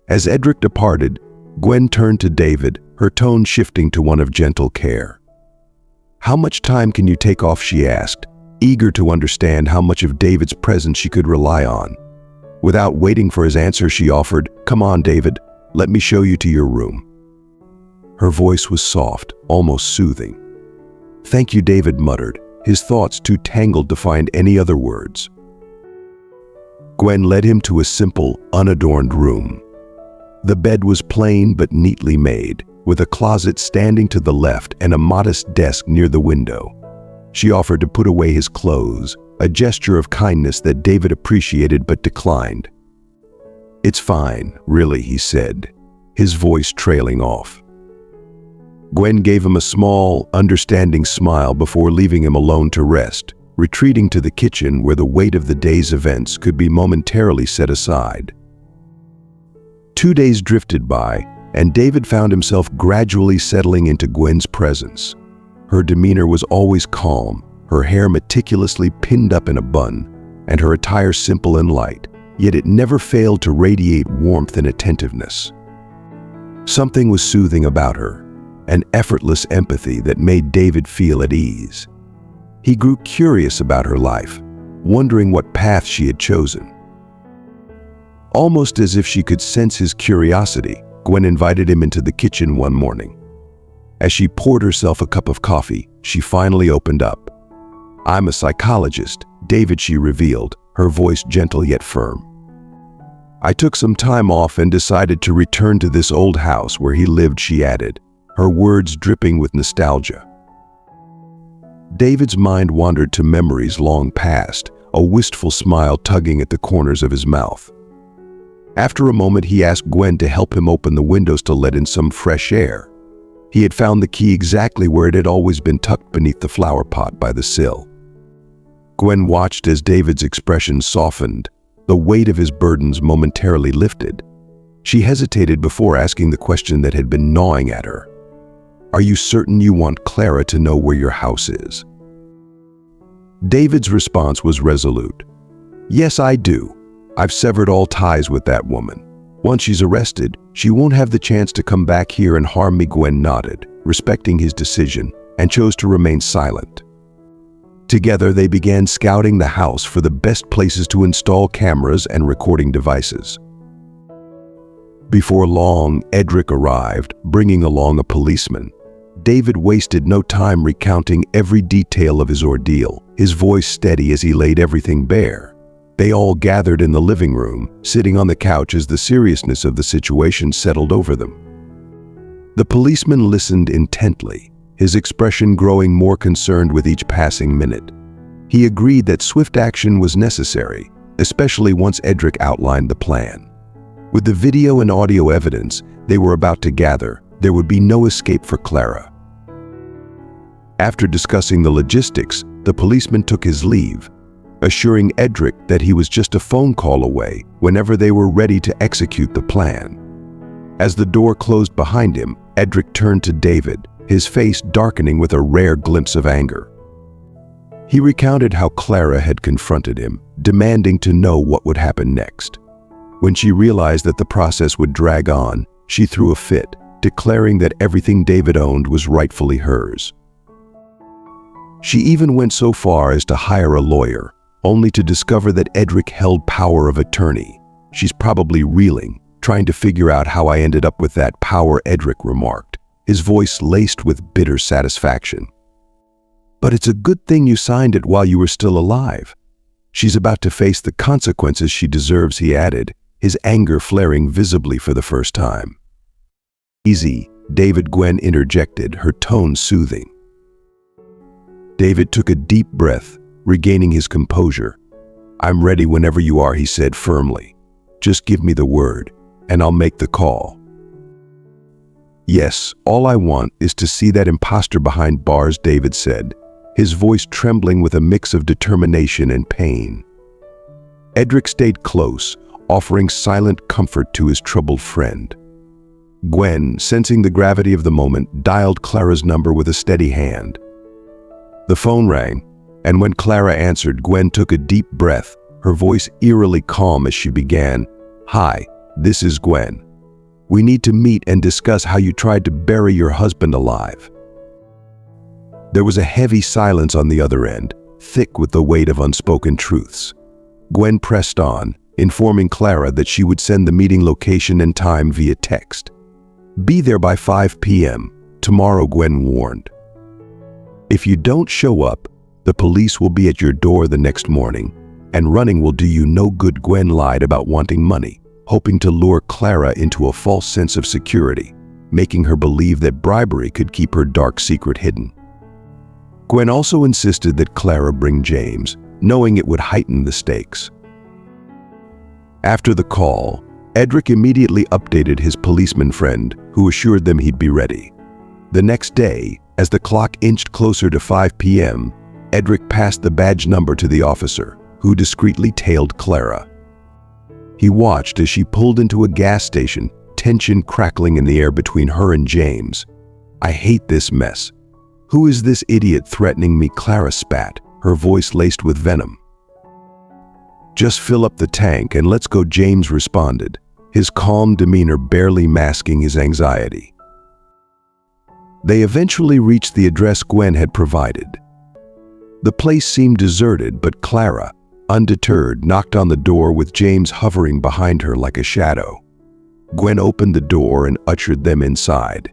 As Edric departed, Gwen turned to David, her tone shifting to one of gentle care. "How much time can you take off?" she asked, eager to understand how much of David's presence she could rely on. Without waiting for his answer, she offered, "Come on, David, let me show you to your room." Her voice was soft, almost soothing. "Thank you," David muttered, his thoughts too tangled to find any other words. Gwen led him to a simple, unadorned room. The bed was plain but neatly made, with a closet standing to the left and a modest desk near the window. She offered to put away his clothes, a gesture of kindness that David appreciated but declined. "It's fine, really," he said, his voice trailing off. Gwen gave him a small, understanding smile before leaving him alone to rest, retreating to the kitchen where the weight of the day's events could be momentarily set aside. 2 days drifted by, and David found himself gradually settling into Gwen's presence. Her demeanor was always calm, her hair meticulously pinned up in a bun, and her attire simple and light, yet it never failed to radiate warmth and attentiveness. Something was soothing about her, an effortless empathy that made David feel at ease. He grew curious about her life, wondering what path she had chosen. Almost as if she could sense his curiosity, Gwen invited him into the kitchen one morning. As she poured herself a cup of coffee, she finally opened up. "I'm a psychologist, David," she revealed, her voice gentle yet firm. "I took some time off and decided to return to this old house where he lived," she added, her words dripping with nostalgia. David's mind wandered to memories long past, a wistful smile tugging at the corners of his mouth. After a moment, he asked Gwen to help him open the windows to let in some fresh air. He had found the key exactly where it had always been, tucked beneath the flower pot by the sill. Gwen watched as David's expression softened, the weight of his burdens momentarily lifted. She hesitated before asking the question that had been gnawing at her. "Are you certain you want Clara to know where your house is?" David's response was resolute. "Yes, I do. I've severed all ties with that woman. Once she's arrested, she won't have the chance to come back here and harm me." Gwen nodded, respecting his decision, and chose to remain silent. Together, they began scouting the house for the best places to install cameras and recording devices. Before long, Edric arrived, bringing along a policeman. David wasted no time recounting every detail of his ordeal, his voice steady as he laid everything bare. They all gathered in the living room, sitting on the couch as the seriousness of the situation settled over them. The policeman listened intently, his expression growing more concerned with each passing minute. He agreed that swift action was necessary, especially once Edric outlined the plan. With the video and audio evidence they were about to gather, there would be no escape for Clara. After discussing the logistics, the policeman took his leave, assuring Edric that he was just a phone call away whenever they were ready to execute the plan. As the door closed behind him, Edric turned to David, his face darkening with a rare glimpse of anger. He recounted how Clara had confronted him, demanding to know what would happen next. When she realized that the process would drag on, she threw a fit, declaring that everything David owned was rightfully hers. She even went so far as to hire a lawyer, only to discover that Edric held power of attorney. "She's probably reeling, trying to figure out how I ended up with that power," Edric remarked, his voice laced with bitter satisfaction. "But it's a good thing you signed it while you were still alive. She's about to face the consequences she deserves," he added, his anger flaring visibly for the first time. "Easy," David. Gwen interjected, her tone soothing. David took a deep breath, regaining his composure. "I'm ready whenever you are," he said firmly. "Just give me the word, and I'll make the call." "Yes, all I want is to see that imposter behind bars," David said, his voice trembling with a mix of determination and pain. Edric stayed close, offering silent comfort to his troubled friend. Gwen, sensing the gravity of the moment, dialed Clara's number with a steady hand. The phone rang, and when Clara answered, Gwen took a deep breath, her voice eerily calm as she began, "Hi, this is Gwen. We need to meet and discuss how you tried to bury your husband alive." There was a heavy silence on the other end, thick with the weight of unspoken truths. Gwen pressed on, informing Clara that she would send the meeting location and time via text. "Be there by 5 p.m. tomorrow," Gwen warned. "If you don't show up, the police will be at your door the next morning, and running will do you no good." Gwen lied about wanting money, hoping to lure Clara into a false sense of security, making her believe that bribery could keep her dark secret hidden. Gwen also insisted that Clara bring James, knowing it would heighten the stakes. After the call, Edric immediately updated his policeman friend, who assured them he'd be ready. The next day, as the clock inched closer to 5 p.m., Edric passed the badge number to the officer, who discreetly tailed Clara. He watched as she pulled into a gas station, tension crackling in the air between her and James. "I hate this mess. Who is this idiot threatening me?" Clara spat, her voice laced with venom. "Just fill up the tank and let's go," James responded, his calm demeanor barely masking his anxiety. They eventually reached the address Gwen had provided. The place seemed deserted, but Clara, undeterred, knocked on the door with James hovering behind her like a shadow. Gwen opened the door and ushered them inside.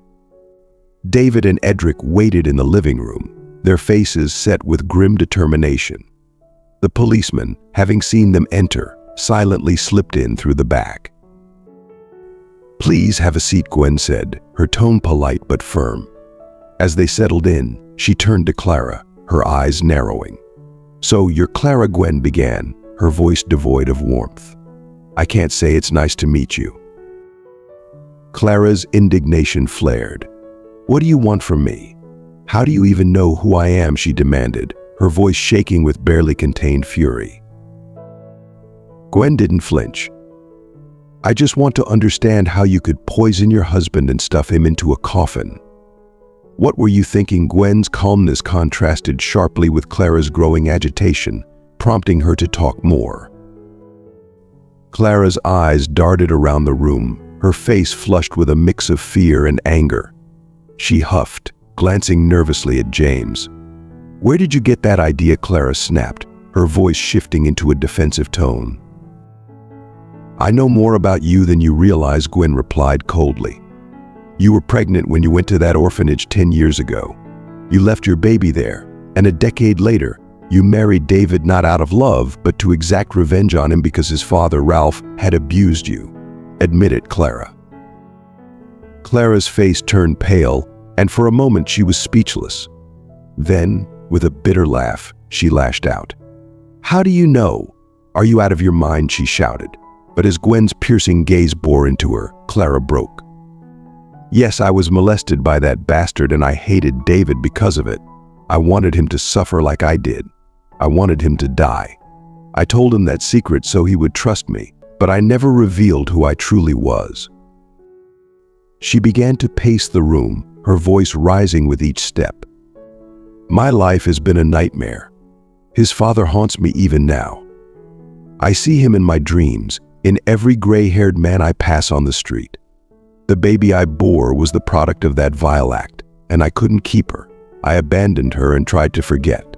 David and Edric waited in the living room, their faces set with grim determination. The policeman, having seen them enter, silently slipped in through the back. "Please have a seat," Gwen said, her tone polite but firm. As they settled in, she turned to Clara, her eyes narrowing. "So you're Clara," Gwen began, her voice devoid of warmth. "I can't say it's nice to meet you." Clara's indignation flared. "What do you want from me? How do you even know who I am?" she demanded, her voice shaking with barely contained fury. Gwen didn't flinch. "I just want to understand how you could poison your husband and stuff him into a coffin." "What were you thinking?" Gwen's calmness contrasted sharply with Clara's growing agitation, prompting her to talk more. Clara's eyes darted around the room, her face flushed with a mix of fear and anger. She huffed, glancing nervously at James. "Where did you get that idea?" Clara snapped, her voice shifting into a defensive tone. "I know more about you than you realize," Gwen replied coldly. "You were pregnant when you went to that orphanage 10 years ago. You left your baby there, and a decade later, you married David not out of love, but to exact revenge on him because his father, Ralph, had abused you. Admit it, Clara." Clara's face turned pale, and for a moment she was speechless. Then, with a bitter laugh, she lashed out. "How do you know? Are you out of your mind?" she shouted. But as Gwen's piercing gaze bore into her, Clara broke. "Yes, I was molested by that bastard, and I hated David because of it. I wanted him to suffer like I did. I wanted him to die. I told him that secret so he would trust me, but I never revealed who I truly was." She began to pace the room, her voice rising with each step. "My life has been a nightmare. His father haunts me even now. I see him in my dreams, in every gray-haired man I pass on the street. The baby I bore was the product of that vile act, and I couldn't keep her. I abandoned her and tried to forget.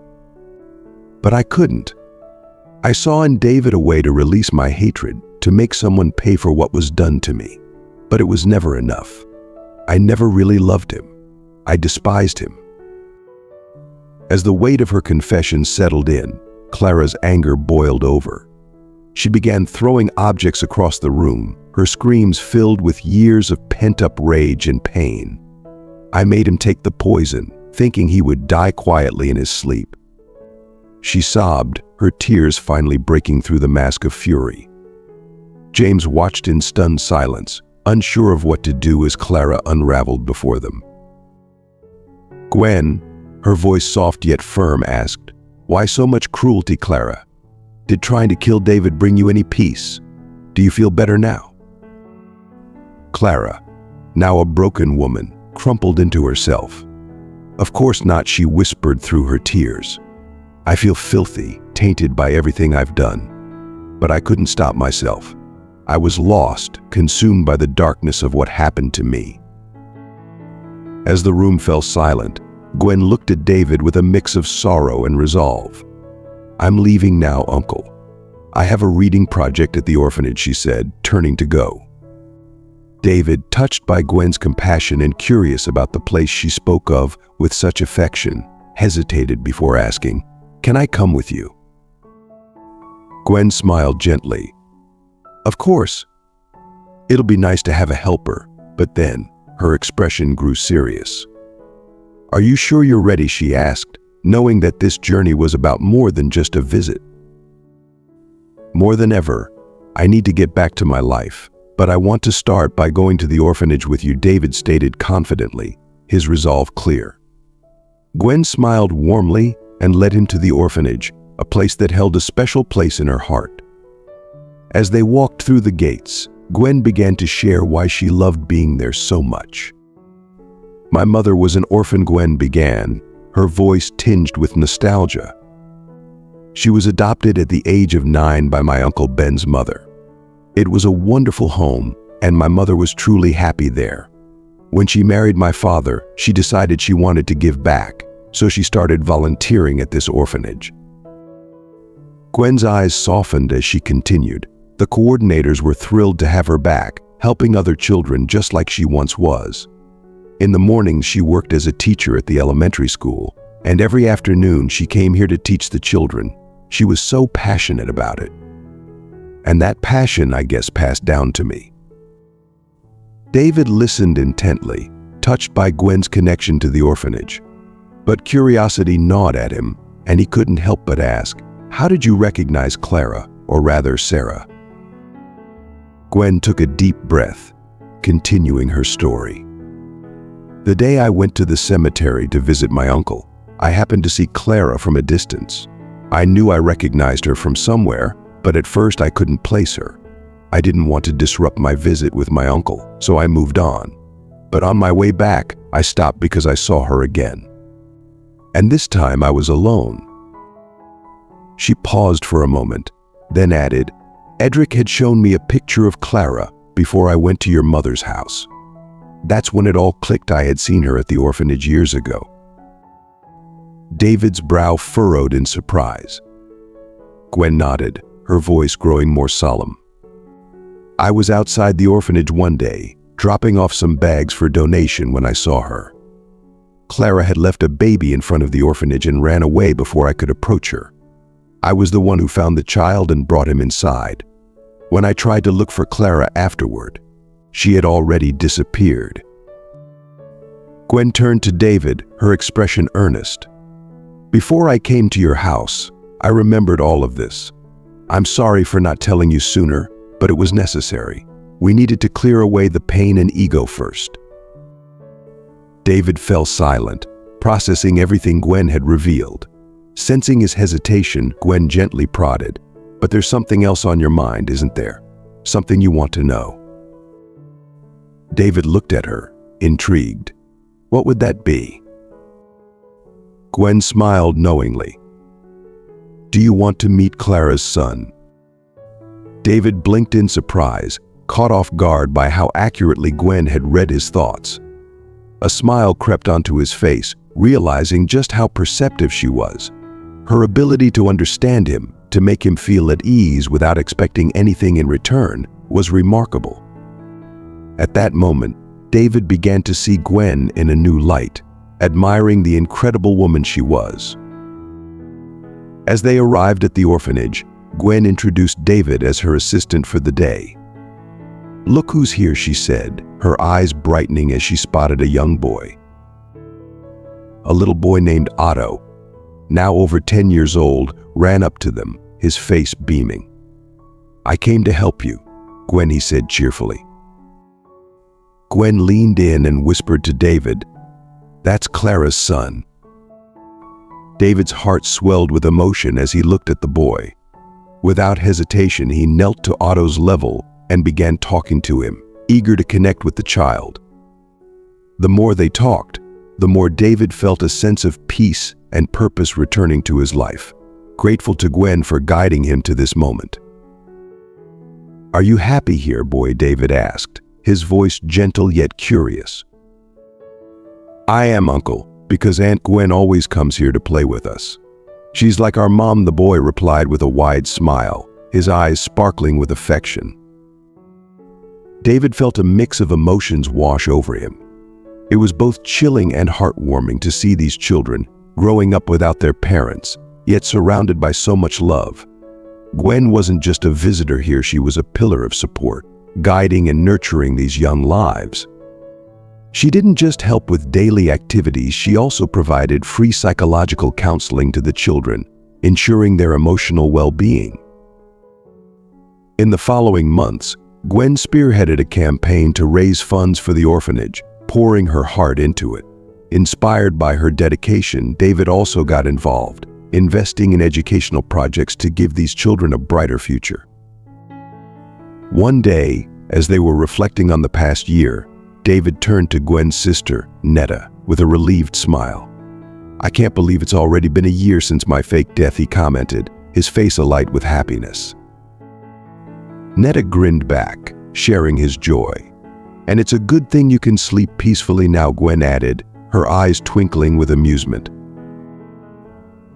But I couldn't. I saw in David a way to release my hatred, to make someone pay for what was done to me. But it was never enough. I never really loved him. I despised him." As the weight of her confession settled in, Clara's anger boiled over. She began throwing objects across the room, her screams filled with years of pent-up rage and pain. "I made him take the poison, thinking he would die quietly in his sleep." She sobbed, her tears finally breaking through the mask of fury. James watched in stunned silence, unsure of what to do as Clara unraveled before them. Gwen, her voice soft yet firm, asked, "Why so much cruelty, Clara? Did trying to kill David bring you any peace? Do you feel better now?" Clara, now a broken woman, crumpled into herself. "Of course not," she whispered through her tears. "I feel filthy, tainted by everything I've done. But I couldn't stop myself. I was lost, consumed by the darkness of what happened to me." As the room fell silent, Gwen looked at David with a mix of sorrow and resolve. "I'm leaving now, Uncle. I have a reading project at the orphanage," she said, turning to go. David, touched by Gwen's compassion and curious about the place she spoke of with such affection, hesitated before asking, "Can I come with you?" Gwen smiled gently. "Of course. It'll be nice to have a helper," but then her expression grew serious. "Are you sure you're ready?" she asked, knowing that this journey was about more than just a visit. "More than ever, I need to get back to my life, but I want to start by going to the orphanage with you," David stated confidently, his resolve clear. Gwen smiled warmly and led him to the orphanage, a place that held a special place in her heart. As they walked through the gates, Gwen began to share why she loved being there so much. "My mother was an orphan," Gwen began, her voice tinged with nostalgia. "She was adopted at the age of 9 by my Uncle Ben's mother. It was a wonderful home, and my mother was truly happy there. When she married my father, she decided she wanted to give back, so she started volunteering at this orphanage." Gwen's eyes softened as she continued. The coordinators were thrilled to have her back, helping other children just like she once was. In the mornings, she worked as a teacher at the elementary school, and every afternoon she came here to teach the children. She was so passionate about it. And that passion, I guess, passed down to me. David listened intently, touched by Gwen's connection to the orphanage. But curiosity gnawed at him, and he couldn't help but ask, "How did you recognize Clara, or rather Sarah?" Gwen took a deep breath, continuing her story. "The day I went to the cemetery to visit my uncle, I happened to see Clara from a distance. I knew I recognized her from somewhere, but at first I couldn't place her. I didn't want to disrupt my visit with my uncle, so I moved on. But on my way back, I stopped because I saw her again. And this time I was alone." She paused for a moment, then added, "Edric had shown me a picture of Clara before I went to your mother's house. That's when it all clicked. I had seen her at the orphanage years ago." David's brow furrowed in surprise. Gwen nodded, her voice growing more solemn. "I was outside the orphanage one day, dropping off some bags for donation when I saw her. Clara had left a baby in front of the orphanage and ran away before I could approach her. I was the one who found the child and brought him inside. When I tried to look for Clara afterward, she had already disappeared." Gwen turned to David, her expression earnest. "Before I came to your house, I remembered all of this. I'm sorry for not telling you sooner, but it was necessary. We needed to clear away the pain and ego first." David fell silent, processing everything Gwen had revealed. Sensing his hesitation, Gwen gently prodded, "But there's something else on your mind, isn't there? Something you want to know?" David looked at her, intrigued. "What would that be?" Gwen smiled knowingly. "Do you want to meet Clara's son?" David blinked in surprise, caught off guard by how accurately Gwen had read his thoughts. A smile crept onto his face, realizing just how perceptive she was. Her ability to understand him, to make him feel at ease without expecting anything in return, was remarkable. At that moment, David began to see Gwen in a new light, admiring the incredible woman she was. As they arrived at the orphanage, Gwen introduced David as her assistant for the day. "Look who's here," she said, her eyes brightening as she spotted a young boy. A little boy named Otto, now over 10 years old, ran up to them, his face beaming. "I came to help you," Gwen, he said cheerfully. Gwen leaned in and whispered to David, "That's Clara's son." David's heart swelled with emotion as he looked at the boy. Without hesitation, he knelt to Otto's level and began talking to him, eager to connect with the child. The more they talked, the more David felt a sense of peace and purpose returning to his life, grateful to Gwen for guiding him to this moment. "Are you happy here, boy?" David asked, his voice gentle yet curious. "I am, Uncle, because Aunt Gwen always comes here to play with us. She's like our mom," the boy replied with a wide smile, his eyes sparkling with affection. David felt a mix of emotions wash over him. It was both chilling and heartwarming to see these children growing up without their parents, yet surrounded by so much love. Gwen wasn't just a visitor here, she was a pillar of support, guiding and nurturing these young lives. She didn't just help with daily activities, she also provided free psychological counseling to the children, ensuring their emotional well-being. In the following months, Gwen spearheaded a campaign to raise funds for the orphanage, pouring her heart into it. Inspired by her dedication, David also got involved, investing in educational projects to give these children a brighter future. One day, as they were reflecting on the past year, David turned to Gwen's sister, Netta, with a relieved smile. "I can't believe it's already been a year since my fake death," he commented, his face alight with happiness. Netta grinned back, sharing his joy. "And it's a good thing you can sleep peacefully now," Gwen added, her eyes twinkling with amusement.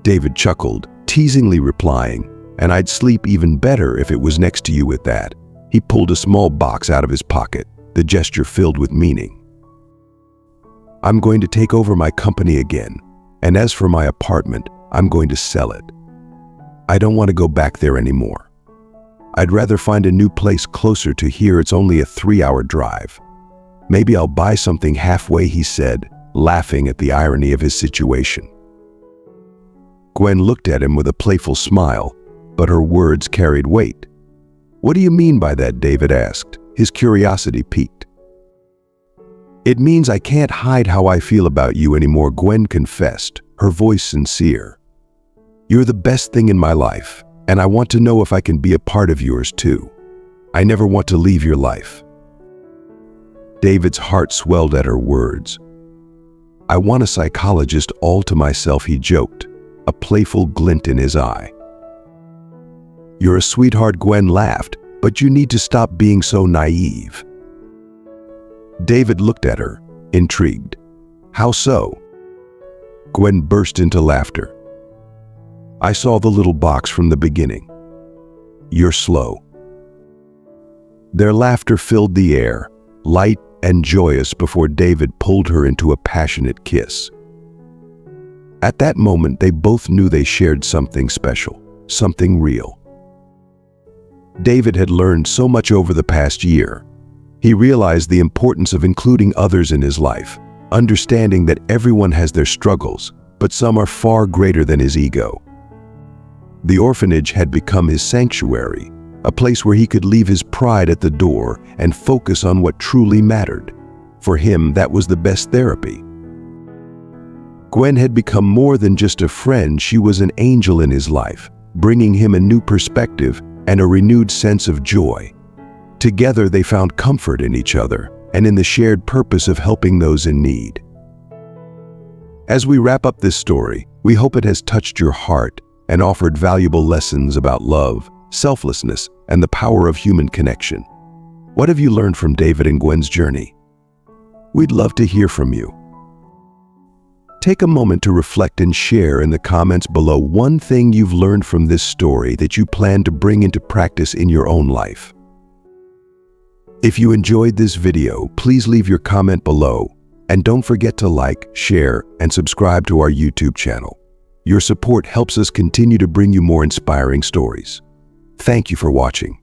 David chuckled, teasingly replying, "And I'd sleep even better if it was next to you with that." He pulled a small box out of his pocket, the gesture filled with meaning. "I'm going to take over my company again, and as for my apartment, I'm going to sell it. I don't want to go back there anymore. I'd rather find a new place closer to here. It's only a 3-hour drive. Maybe I'll buy something halfway," he said, laughing at the irony of his situation. Gwen looked at him with a playful smile, but her words carried weight. "What do you mean by that?" David asked, his curiosity piqued. "It means I can't hide how I feel about you anymore," Gwen confessed, her voice sincere. "You're the best thing in my life, and I want to know if I can be a part of yours too. I never want to leave your life." David's heart swelled at her words. "I want a psychologist all to myself," he joked, a playful glint in his eye. "You're a sweetheart," Gwen laughed, "but you need to stop being so naive." David looked at her, intrigued. "How so?" Gwen burst into laughter. "I saw the little box from the beginning. You're slow." Their laughter filled the air, light and joyous, before David pulled her into a passionate kiss. At that moment, they both knew they shared something special, something real. David had learned so much over the past year. He realized the importance of including others in his life, understanding that everyone has their struggles, but some are far greater than his ego. The orphanage had become his sanctuary, a place where he could leave his pride at the door and focus on what truly mattered. For him, that was the best therapy. Gwen had become more than just a friend. She was an angel in his life, bringing him a new perspective and a renewed sense of joy. Together, they found comfort in each other and in the shared purpose of helping those in need. As we wrap up this story, we hope it has touched your heart and offered valuable lessons about love, selflessness, and the power of human connection. What have you learned from David and Gwen's journey? We'd love to hear from you. Take a moment to reflect and share in the comments below one thing you've learned from this story that you plan to bring into practice in your own life. If you enjoyed this video, please leave your comment below, and don't forget to like, share, and subscribe to our YouTube channel. Your support helps us continue to bring you more inspiring stories. Thank you for watching.